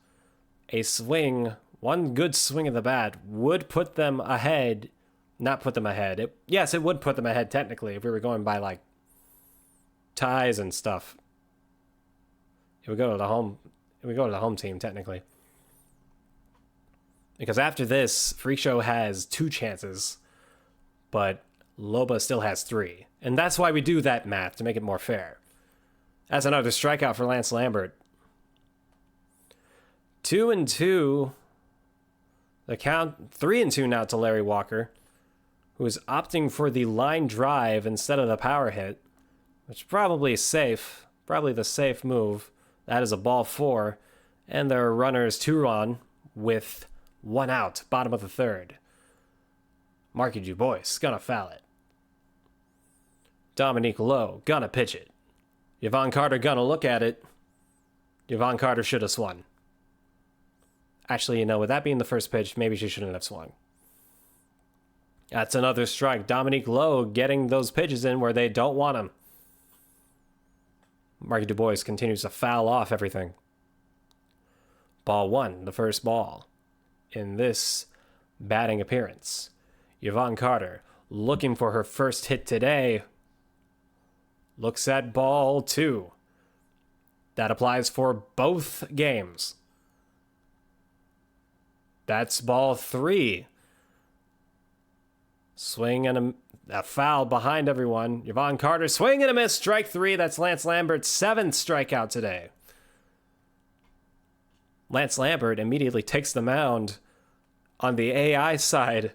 A: A swing, one good swing of the bat would put them ahead. Not put them ahead. Yes, it would put them ahead technically if we were going by like ties and stuff. It would go to the home team technically. Because after this, Freakshow has 2 chances, but Loba still has 3. And that's why we do that math, to make it more fair. That's another strikeout for Lance Lambert. 2-2. The count, 3-2 now to Larry Walker, who is opting for the line drive instead of the power hit, which probably is safe. Probably the safe move. That is a ball 4. And there are runners 2 on with 1 out, bottom of the third. Marky Dubois gonna foul it. Dominique Lowe gonna pitch it. Yvonne Carter gonna look at it. Yvonne Carter should have swung. Actually, you know, with that being the first pitch, maybe she shouldn't have swung. That's another strike. Dominique Lowe getting those pitches in where they don't want them. Marky Dubois continues to foul off everything. Ball 1, the first ball in this batting appearance. Yvonne Carter looking for her first hit today. Looks at ball 2. That applies for both games. That's ball 3. Swing and a foul behind everyone. Yvonne Carter, swing and a miss. Strike 3. That's Lance Lambert's 7th strikeout today. Lance Lambert immediately takes the mound on the AI side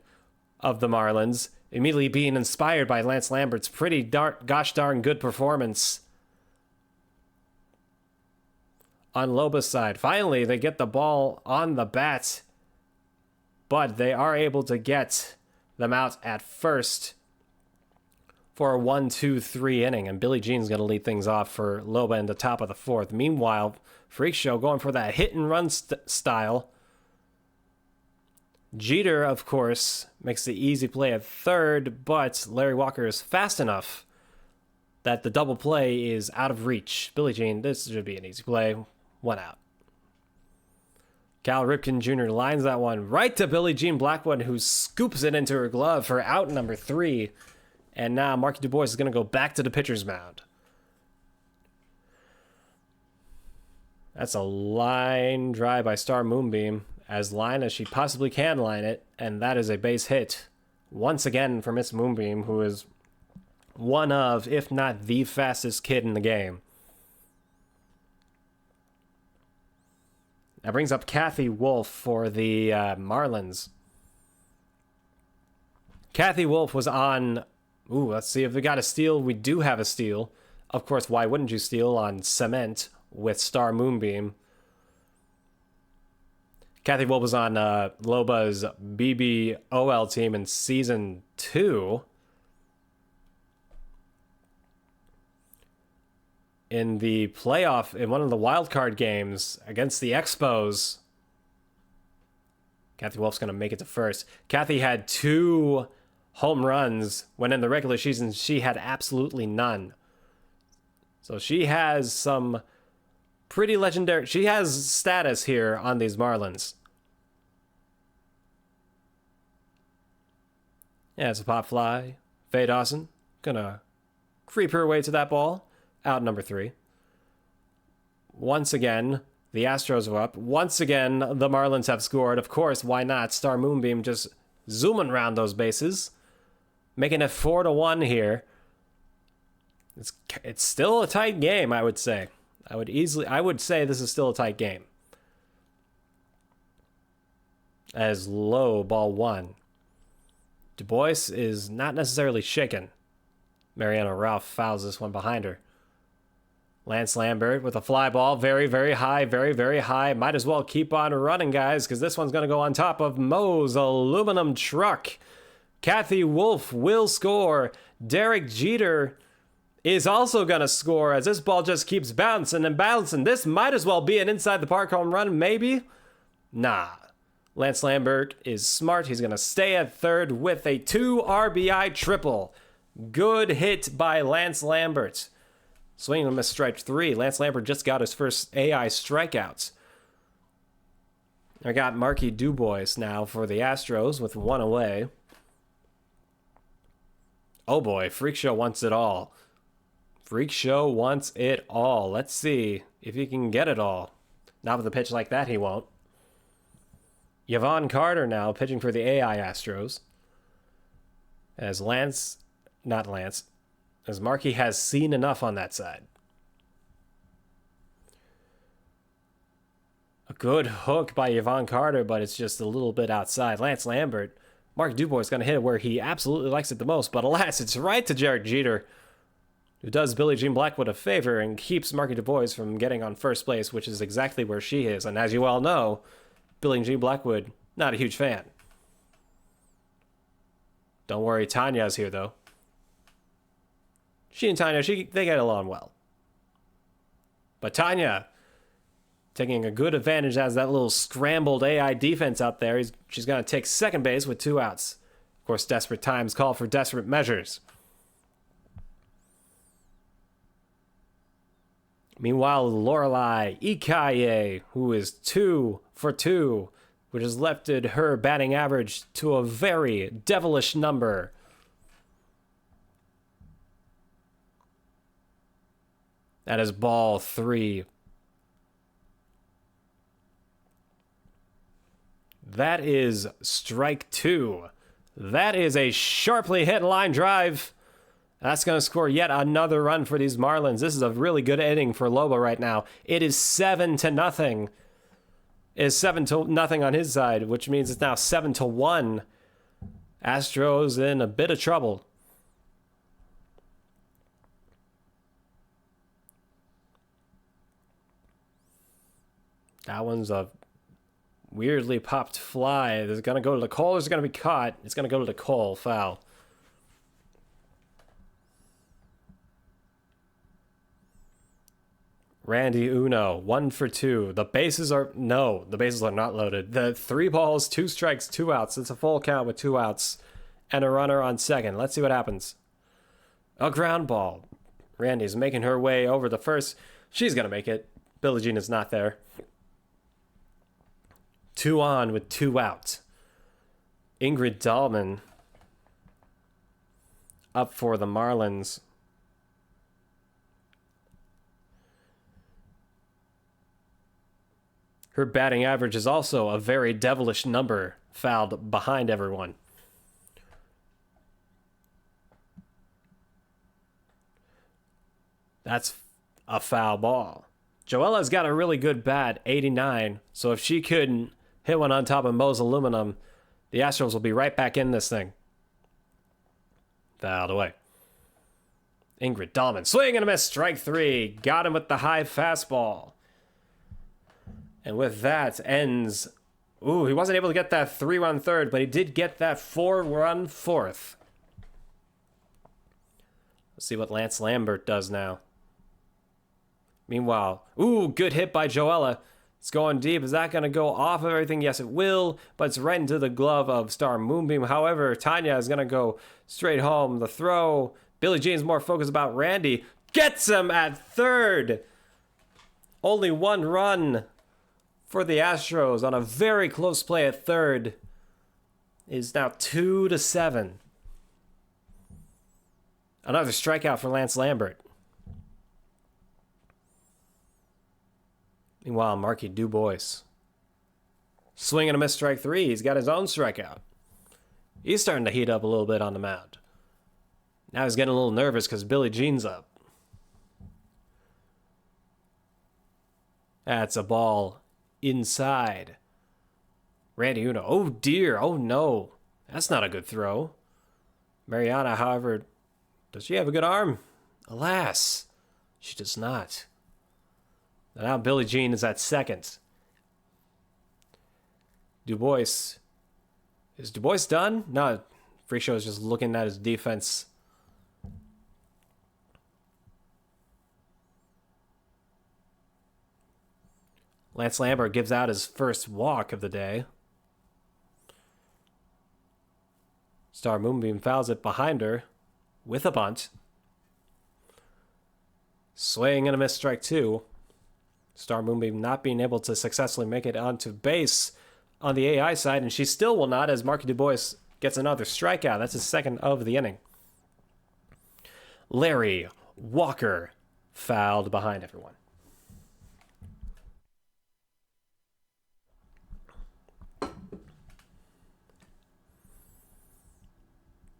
A: of the Marlins, immediately being inspired by Lance Lambert's pretty gosh darn good performance on Loba's side. Finally, they get the ball on the bat, but they are able to get them out at first for a 1-2-3 inning, and Billie Jean's going to lead things off for Loba in the top of the 4th. Meanwhile, Freakshow going for that hit-and-run style. Jeter, of course, makes the easy play at third, but Larry Walker is fast enough that the double play is out of reach. Billie Jean, this should be an easy play. 1 out. Cal Ripken Jr. lines that one right to Billie Jean Blackwood, who scoops it into her glove for out number 3. And now Marky Dubois is going to go back to the pitcher's mound. That's a line drive by Star Moonbeam, as line as she possibly can line it, and that is a base hit. Once again for Miss Moonbeam, who is one of, if not the fastest kid in the game. That brings up Kathy Wolf for the Marlins. Kathy Wolf was on Ooh, let's see if we got a steal. We do have a steal. Of course, why wouldn't you steal on cement with Star Moonbeam? Kathy Wolf was on Loba's BBOL team in Season 2. In the playoff, in one of the wildcard games against the Expos, Kathy Wolf's going to make it to first. Kathy had 2 home runs when in the regular season she had absolutely none. So she has some pretty legendary... She has status here on these Marlins. Yeah, it's a pop fly. Faye Dawson gonna creep her way to that ball. Out number 3. Once again, the Astros are up. Once again, the Marlins have scored. Of course, why not? Star Moonbeam just zooming around those bases. Making it 4-1 here. It's still a tight game, I would say. I would say this is still a tight game. As low, ball 1. Du Bois is not necessarily shaken. Mariana Ralph fouls this one behind her. Lance Lambert with a fly ball. Very, very high. Very, very high. Might as well keep on running, guys, because this one's going to go on top of Mo's aluminum truck. Kathy Wolf will score. Derek Jeter is also going to score as this ball just keeps bouncing and bouncing. This might as well be an inside the park home run, maybe? Nah. Lance Lambert is smart. He's going to stay at third with a 2 RBI triple. Good hit by Lance Lambert. Swinging and miss strike 3. Lance Lambert just got his first AI strikeouts. I got Marky Dubois now for the Astros with 1 away. Oh boy, Freakshow wants it all. Freakshow wants it all. Let's see if he can get it all. Not with a pitch like that, he won't. Yvonne Carter now pitching for the AI Astros. As Markey has seen enough on that side. A good hook by Yvonne Carter, but it's just a little bit outside. Lance Lambert. Mark Dubois is going to hit it where he absolutely likes it the most, but alas, it's right to Derek Jeter, who does Billie Jean Blackwood a favor and keeps Marky Dubois from getting on first place, which is exactly where she is. And as you all know, Billie Jean Blackwood, not a huge fan. Don't worry, Tanya's here, though. She and Tanya, they get along well. But Tanya, taking a good advantage as that little scrambled AI defense out there. She's going to take second base with 2 outs. Of course, desperate times call for desperate measures. Meanwhile, Lorelai Ikaye, who is 2 for 2, which has lifted her batting average to a very devilish number. That is ball 3. That is strike 2. That is a sharply hit line drive. That's going to score yet another run for these Marlins. This is a really good inning for Loba right now. It is 7-0. It is 7-0 on his side, which means it's now 7-1. Astros in a bit of trouble. That one's a weirdly popped fly. It's going to go to the Cole. It's going to be caught. It's going to go to the Cole. Foul. Randy Uno, 1 for 2. The bases are not loaded. The 3 balls, 2 strikes, 2 outs. It's a full count with 2 outs and a runner on second. Let's see what happens. A ground ball. Randy's making her way over the first. She's going to make it. Billie Jean is not there. 2 on with 2 out. Ingrid Dahlman up for the Marlins. Her batting average is also a very devilish number, fouled behind everyone. That's a foul ball. Joella's got a really good bat, 89, so if she couldn't hit one on top of Mo's aluminum, the Astros will be right back in this thing. Fouled away. Ingrid Dahlman, swing and a miss, strike 3. Got him with the high fastball. And with that ends... Ooh, he wasn't able to get that 3-run third, but he did get that 4-run fourth. Let's see what Lance Lambert does now. Meanwhile, ooh, good hit by Joella. It's going deep. Is that going to go off of everything? Yes, it will, but it's right into the glove of Star Moonbeam. However, Tanya is going to go straight home. The throw... Billie Jean's more focused about Randy. Gets him at third. Only 1 run for the Astros on a very close play at third. It is now 2-7. Another strikeout for Lance Lambert. Meanwhile, Marky Dubois. Swing and a miss, strike 3. He's got his own strikeout. He's starting to heat up a little bit on the mound. Now he's getting a little nervous because Billie Jean's up. That's a ball inside. Randy Uno. Oh dear. Oh no. That's not a good throw. Mariana, however, does she have a good arm? Alas, she does not. Now Billie Jean is at second. Dubois. Is Dubois done? No. Freakshow is just looking at his defense. Lance Lambert gives out his first walk of the day. Star Moonbeam fouls it behind her with a bunt. Swing and a miss, strike 2. Star Moonbeam not being able to successfully make it onto base on the AI side, and she still will not as Marky Dubois gets another strikeout. That's his second of the inning. Larry Walker fouled behind everyone.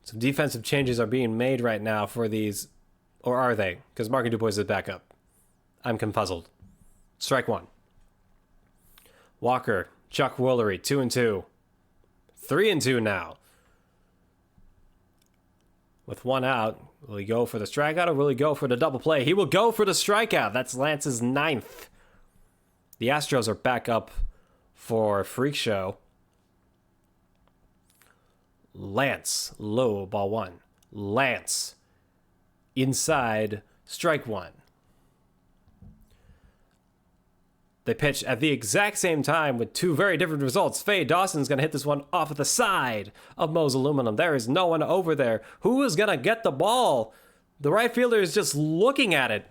A: Some defensive changes are being made right now for these, or are they? Because Marky Dubois is back up. I'm confuzzled. Strike 1. Walker, Chuck Woolery, 2-2. 3-2 now. With 1 out, will he go for the strikeout or will he go for the double play? He will go for the strikeout. That's Lance's 9th. The Astros are back up for Freakshow. Lance, low, ball 1. Lance, inside, strike 1. They pitch at the exact same time with 2 very different results. Faye Dawson's going to hit this one off of the side of Moe's Aluminum. There is no one over there. Who is going to get the ball? The right fielder is just looking at it.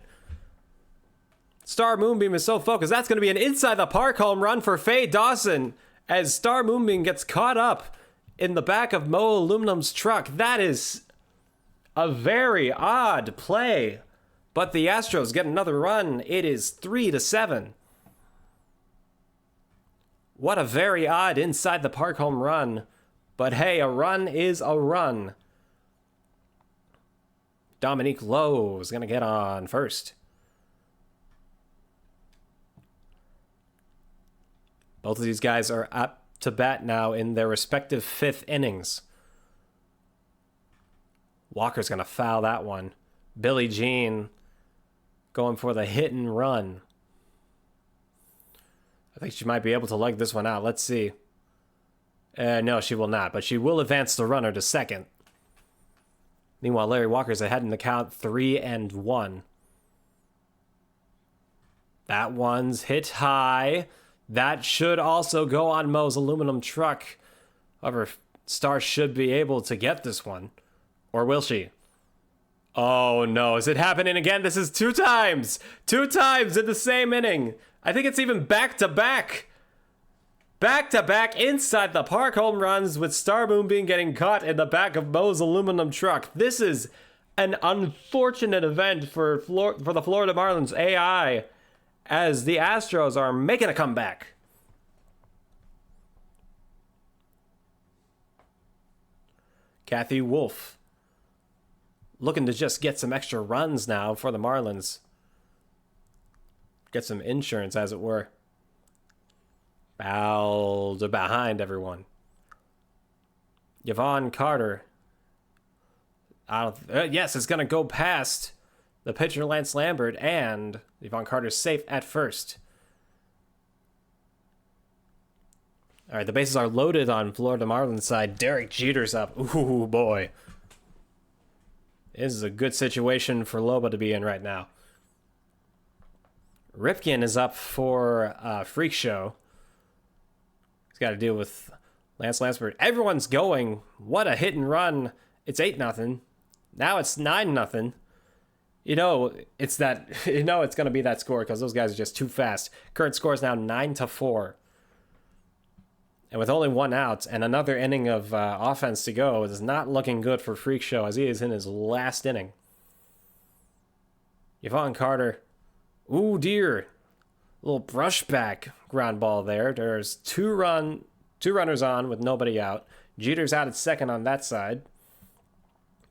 A: Star Moonbeam is so focused. That's going to be an inside the park home run for Faye Dawson as Star Moonbeam gets caught up in the back of Moe Aluminum's truck. That is a very odd play. But the Astros get another run. It is 3-7. What a very odd inside the park home run. But hey, a run is a run. Dominique Lowe is going to get on first. Both of these guys are up to bat now in their respective 5th innings. Walker's going to foul that one. Billie Jean going for the hit and run. I think she might be able to leg this one out. Let's see. No, she will not, but she will advance the runner to second. Meanwhile, Larry Walker's ahead in the count, 3-1. That one's hit high. That should also go on Moe's aluminum truck. However, Star should be able to get this one. Or will she? Oh no, is it happening again? This is 2 times! 2 times in the same inning! I think it's even back-to-back! Back-to-back inside the park home runs with Star Moonbeam getting caught in the back of Moe's aluminum truck. This is an unfortunate event for the Florida Marlins AI as the Astros are making a comeback. Kathy Wolf looking to just get some extra runs now for the Marlins. Get some insurance, as it were. Fouled behind everyone. Yvonne Carter Yes, it's going to go past the pitcher Lance Lambert, and Yvonne Carter's safe at first. All right, the bases are loaded on Florida Marlins side. Derek Jeter's up. Ooh, boy. This is a good situation for Loba to be in right now. Ripken is up for Freakshow. He's got to deal with Lance Lambert. Everyone's going. What a hit and run. It's 8-0. Now it's 9-0. You know, it's that. You know it's going to be that score because those guys are just too fast. Current score is now 9-4. And with only one out and another inning of offense to go, it is not looking good for Freakshow as he is in his last inning. Yvonne Carter. Ooh, dear. Little brushback ground ball there. There's two runners on with nobody out. Jeter's out at second on that side.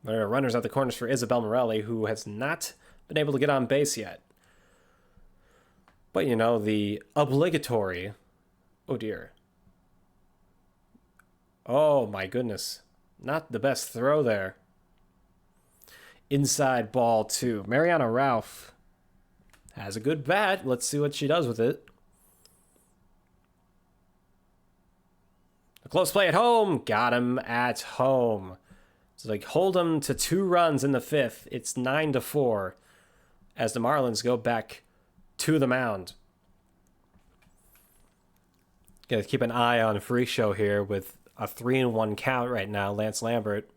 A: There are runners at the corners for Isabel Morelli, who has not been able to get on base yet. But, you know, the obligatory... Oh, dear. Oh, my goodness. Not the best throw there. Inside ball 2. Mariana Ralph has a good bat. Let's see what she does with it. A close play at home. Got him at home. So they hold him to 2 runs in the 5th. It's 9-4 as the Marlins go back to the mound. Gotta keep an eye on Freakshow here with a 3-1 count right now. Lance Lambert.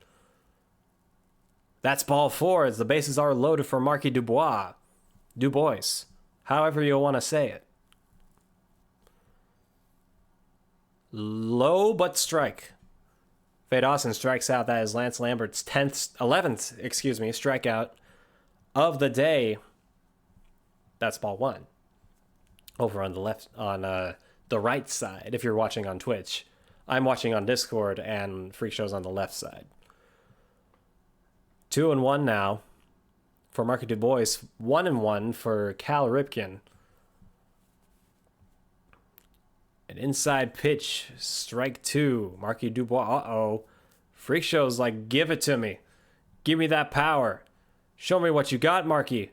A: That's ball 4 as the bases are loaded for Marky Dubois. However you want to say it. Low but strike. Fade Austin strikes out. That is Lance Lambert's 11th strikeout of the day. That's ball 1. Over on the left, on the right side, if you're watching on Twitch. I'm watching on Discord, and Freakshow's on the left side. 2-1 now for Marky Dubois. 1-1 for Cal Ripken. An inside pitch, strike 2. Marky Dubois, uh-oh. Freakshow's like, give it to me. Give me that power. Show me what you got, Marky.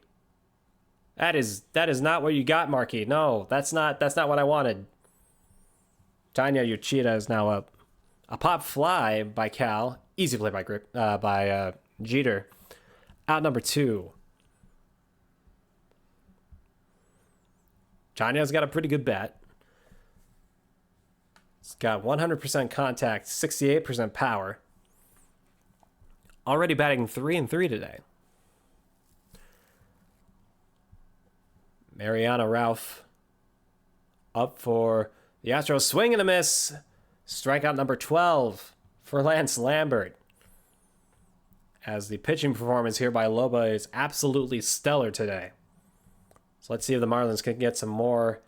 A: That is not what you got, Marky. No, that's not what I wanted. Tanya Uchida is now up. A pop fly by Cal. Easy play by Jeter. Out number 2. Tanya's got a pretty good bat. It's got 100% contact, 68% power. Already batting 3-3 today. Mariana Ralph up for the Astros. Swing and a miss. Strikeout number 12 for Lance Lambert. As the pitching performance here by Loba is absolutely stellar today. So let's see if the Marlins can get some more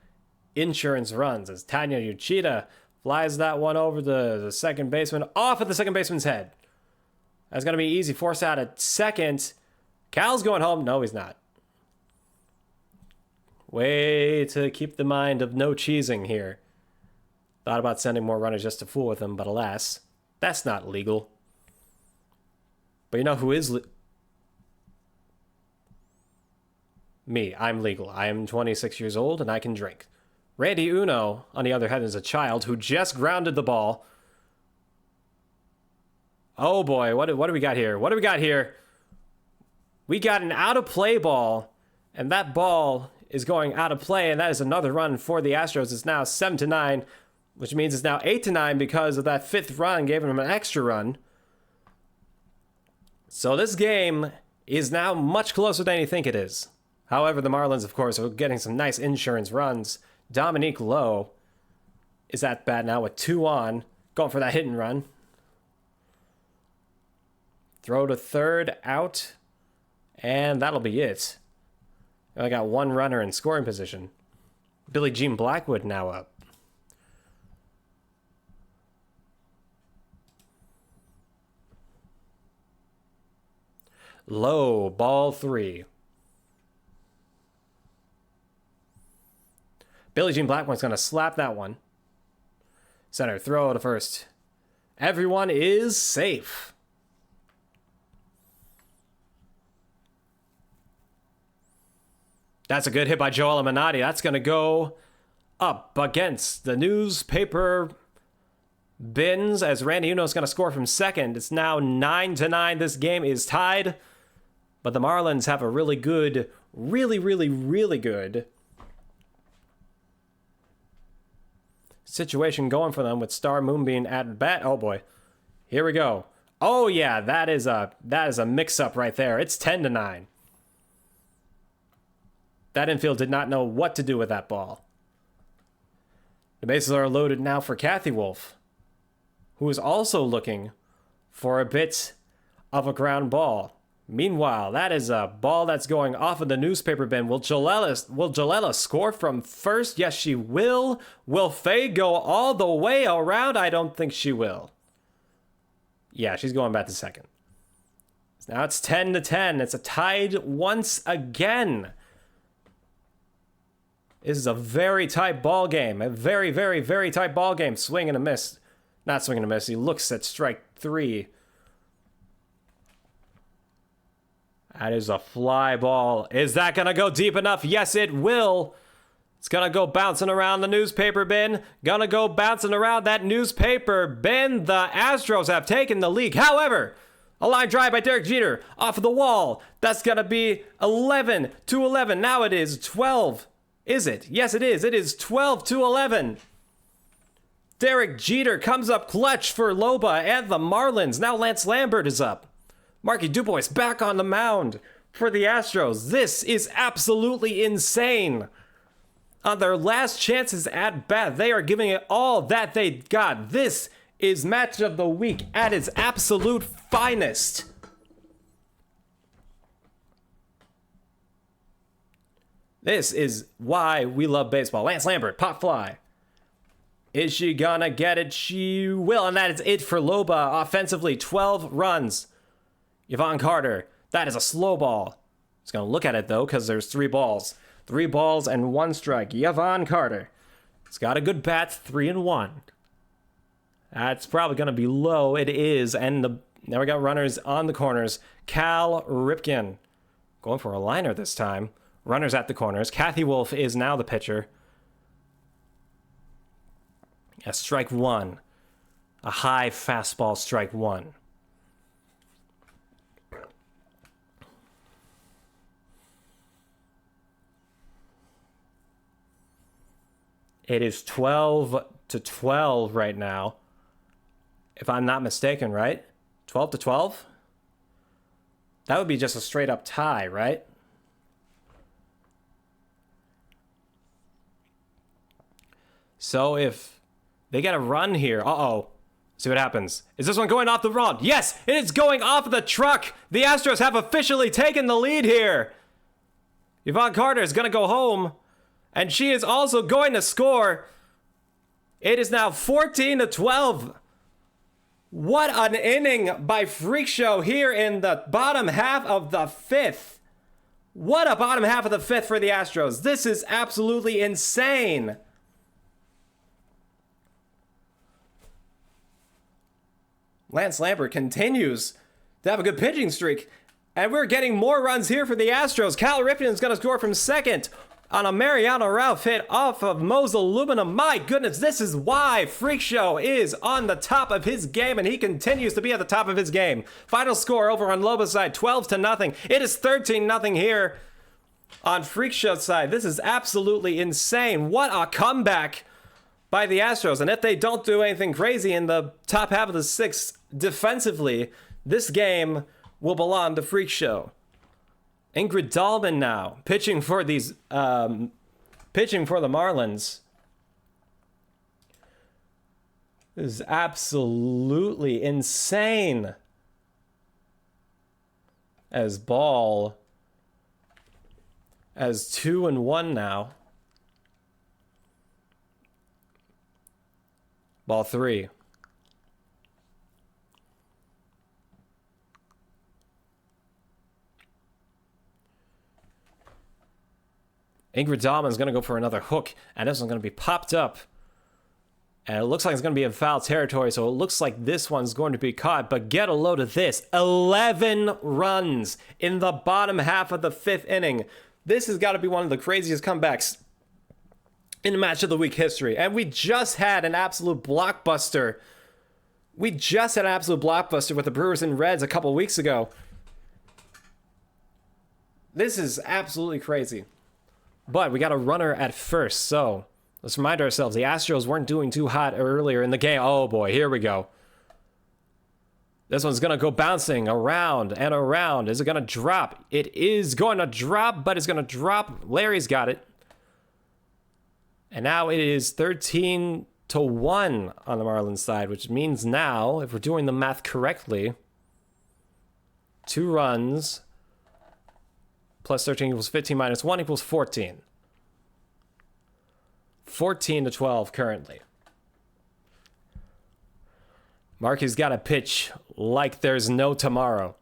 A: insurance runs as Tanya Uchida flies that one over the second baseman, off at the second baseman's head. That's going to be easy. Force out at second. Cal's going home. No, he's not. Way to keep the mind of no cheesing here. Thought about sending more runners just to fool with him, but alas, that's not legal. But you know who is me? I'm legal. I am 26 years old and I can drink. Randy Uno, on the other hand, is a child who just grounded the ball. Oh boy, what do we got here? What do we got here? We got an out-of-play ball, and that ball is going out of play, and that is another run for the Astros. It's now 7-9, which means it's now 8-9 because of that 5th run gave them an extra run. So this game is now much closer than you think it is. However, the Marlins, of course, are getting some nice insurance runs. Dominique Lowe is at bat now with 2 on, going for that hit and run. Throw to third, out, and that'll be it. I got 1 runner in scoring position. Billie Jean Blackwood now up. Low, ball 3. Billie Jean Blackwood's going to slap that one. Center, throw to first. Everyone is safe. That's a good hit by Joel Amanati. That's going to go up against the newspaper bins as Randy Uno is going to score from second. It's now 9-9. This game is tied, but the Marlins have a really good, really good situation going for them with Star Moonbeam at bat. Oh boy, here we go. Oh yeah, that is a mix-up right there. It's 10-9. That infield did not know what to do with that ball. The bases are loaded now for Kathy Wolf, who is also looking for a bit of a ground ball. Meanwhile, that is a ball that's going off of the newspaper bin. Will Jalella score from first? Yes, she will. Will Faye go all the way around? I don't think she will. Yeah, she's going back to second. Now it's 10-10. It's a tied once again. This is a very tight ball game. A very tight ball game. Swing and a miss. Not swing and a miss. He looks at strike 3. That is a fly ball. Is that going to go deep enough? Yes, it will. It's going to go bouncing around the newspaper bin. Going to go bouncing around that newspaper bin. The Astros have taken the lead. However, a line drive by Derek Jeter off of the wall. That's going to be 11-11. Now it is 12. Is it? Yes, it is. It is 12-11. Derek Jeter comes up clutch for Loba and the Marlins. Now Lance Lambert is up. Marky Dubois back on the mound for the Astros. This is absolutely insane. On their last chances at bat, they are giving it all that they got. This is match of the week at its absolute finest. This is why we love baseball. Lance Lambert, pop fly. Is she gonna get it? She will, and that is it for Loba. Offensively, 12 runs. Yvonne Carter, that is a slow ball. Just gonna look at it though, because there's 3 balls. 3 balls and 1 strike. Yvonne Carter. It's got a good bat, 3-1. That's probably gonna be low. It is, and now we got runners on the corners. Cal Ripken going for a liner this time. Runners at the corners. Kathy Wolf is now the pitcher. A strike 1. A high fastball, strike 1. It is 12-12 right now. If I'm not mistaken, right? 12-12? That would be just a straight up tie, right? So if they get a run here, see what happens. Is this one going off the run? Yes, it is going off the truck. The Astros have officially taken the lead here. Yvonne Carter is going to go home, and she is also going to score. It is now 14-12. What an inning by Freakshow here in the bottom half of the 5th. What a bottom half of the 5th for the Astros. This is absolutely insane. Lance Lambert continues to have a good pitching streak. And we're getting more runs here for the Astros. Cal Ripken is going to score from second on a Mariano Ralph hit off of Mo's Aluminum. My goodness, this is why Freakshow is on the top of his game, and he continues to be at the top of his game. Final score over on Loba's side, 12-0. It is 13-0 here on Freakshow's side. This is absolutely insane. What a comeback by the Astros. And if they don't do anything crazy in the top half of the 6th defensively, this game will belong to Freakshow. Ingrid Dahlman now pitching for the Marlins. This is absolutely insane. As 2-1 now. Ball 3. Ingrid Dahlman is going to go for another hook, and this one's going to be popped up. And it looks like it's going to be in foul territory, so it looks like this one's going to be caught. But get a load of this. 11 runs in the bottom half of the 5th inning. This has got to be one of the craziest comebacks in match of the week history. And we just had an absolute blockbuster. With the Brewers and Reds a couple weeks ago. This is absolutely crazy. But we got a runner at first, so let's remind ourselves the Astros weren't doing too hot earlier in the game. Oh boy, here we go. This one's going to go bouncing around and around. Is it going to drop? It is going to drop, but it's going to drop. Larry's got it. And now it is 13-1 on the Marlins side, which means now, if we're doing the math correctly, 2 runs plus 13 equals 15 minus 1 equals 14. 14-12 currently. Markey's got to pitch like there's no tomorrow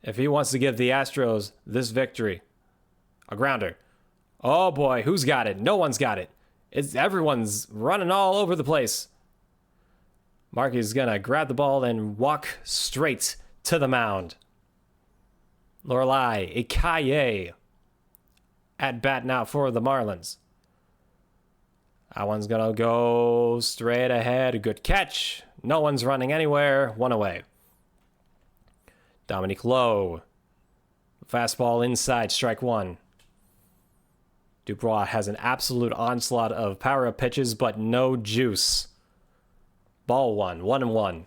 A: if he wants to give the Astros this victory. A grounder. Oh boy, who's got it? No one's got it. Everyone's running all over the place. Markey's gonna grab the ball and walk straight to the mound. Lorelai Ikaye at bat now for the Marlins. That one's gonna go straight ahead. Good catch. No one's running anywhere. 1 away. Dominic Lowe. Fastball inside, strike 1. Dubois has an absolute onslaught of power-up pitches, but no juice. Ball 1, 1-1.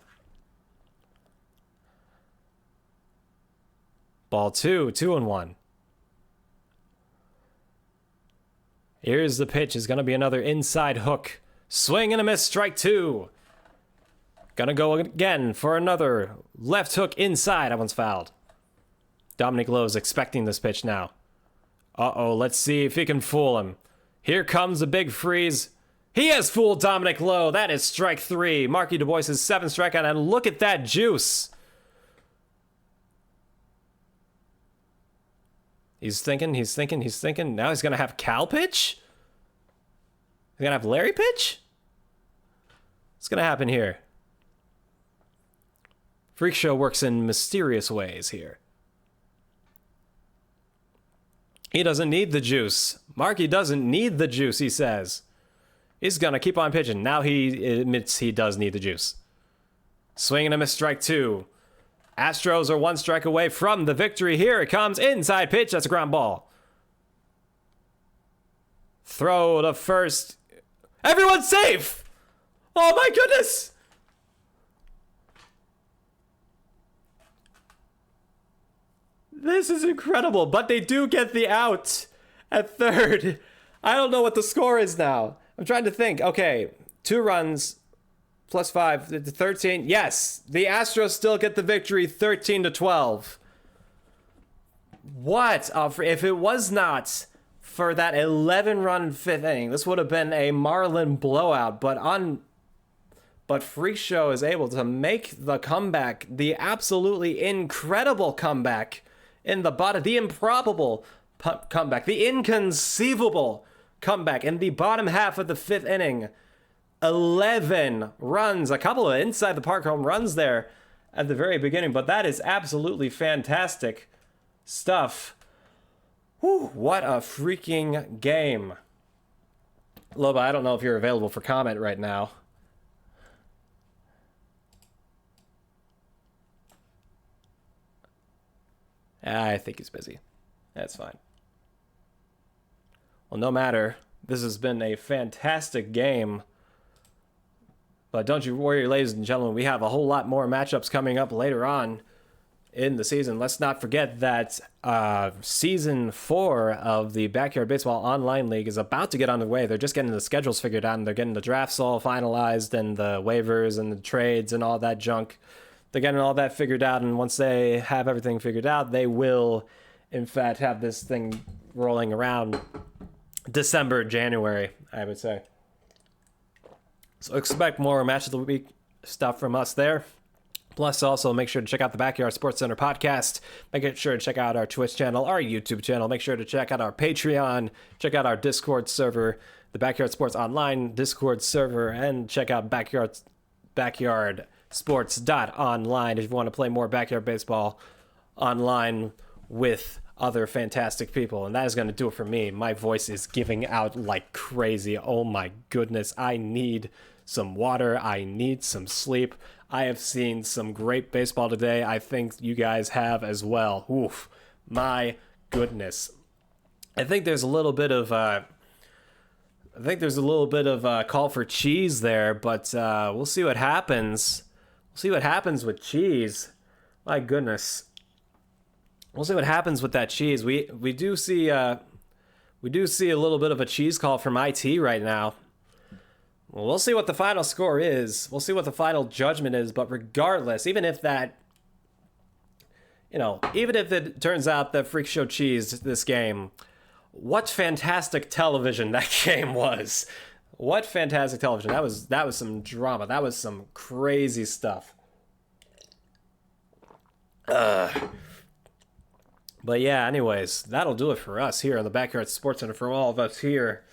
A: Ball 2, 2-1. Here's the pitch. Is going to be another inside hook. Swing and a miss, strike 2. Gonna go again for another left hook inside. That one's fouled. Dominic Lowe's expecting this pitch now. Uh-oh, let's see if he can fool him. Here comes the big freeze. He has fooled Dominic Lowe. That is strike 3. Marky Du Bois' 7th strikeout, and look at that juice. He's thinking. Now he's gonna have Cal pitch? He's gonna have Larry pitch? What's gonna happen here? Freakshow works in mysterious ways here. He doesn't need the juice. Marky doesn't need the juice, he says. He's gonna keep on pitching. Now he admits he does need the juice. Swing and a miss, strike 2. Astros are 1 strike away from the victory. Here it comes. Inside pitch. That's a ground ball. Throw to first. Everyone's safe! Oh my goodness! This is incredible, but they do get the out at third. I don't know what the score is now. I'm trying to think. Okay, 2 runs plus 5, 13. Yes, the Astros still get the victory, 13-12. What? If it was not for that 11-run 5th inning, this would have been a Marlin blowout. But Freakshow is able to make the comeback, the absolutely incredible comeback. In the bottom, the improbable comeback, the inconceivable comeback in the bottom half of the 5th inning. 11 runs, a couple of inside the park home runs there at the very beginning, but that is absolutely fantastic stuff. Whew, what a freaking game. Loba, I don't know if you're available for comment right now. I think he's busy. That's fine. Well, no matter. This has been a fantastic game. But don't you worry, ladies and gentlemen. We have a whole lot more matchups coming up later on in the season. Let's not forget that Season 4 of the Backyard Baseball Online League is about to get underway. They're just getting the schedules figured out, and they're getting the drafts all finalized, and the waivers and the trades and all that junk. They're getting all that figured out, and once they have everything figured out, they will, in fact, have this thing rolling around December, January, I would say. So expect more Match of the Week stuff from us there. Plus, also make sure to check out the Backyard Sports Center podcast. Make sure to check out our Twitch channel, our YouTube channel. Make sure to check out our Patreon. Check out our Discord server, the Backyard Sports Online Discord server, and check out backyardsports.online if you want to play more backyard baseball online with other fantastic people. And that is going to do it for me. My voice is giving out like crazy. Oh my goodness. I need some water. I need some sleep. I have seen some great baseball today. I think you guys have as well. Oof. My goodness. I think there's a little bit of call for cheese there, but we'll see what happens. We'll see what happens with cheese. My goodness. We'll see what happens with that cheese. We do see a little bit of a cheese call from IT right now. Well, we'll see what the final score is. We'll see what the final judgment is, but regardless, even if it turns out that Freakshow cheesed this game, what fantastic television that game was. What fantastic television. That was some drama. That was some crazy stuff. But yeah, anyways, that'll do it for us here on the Backyard Sports Center. For all of us here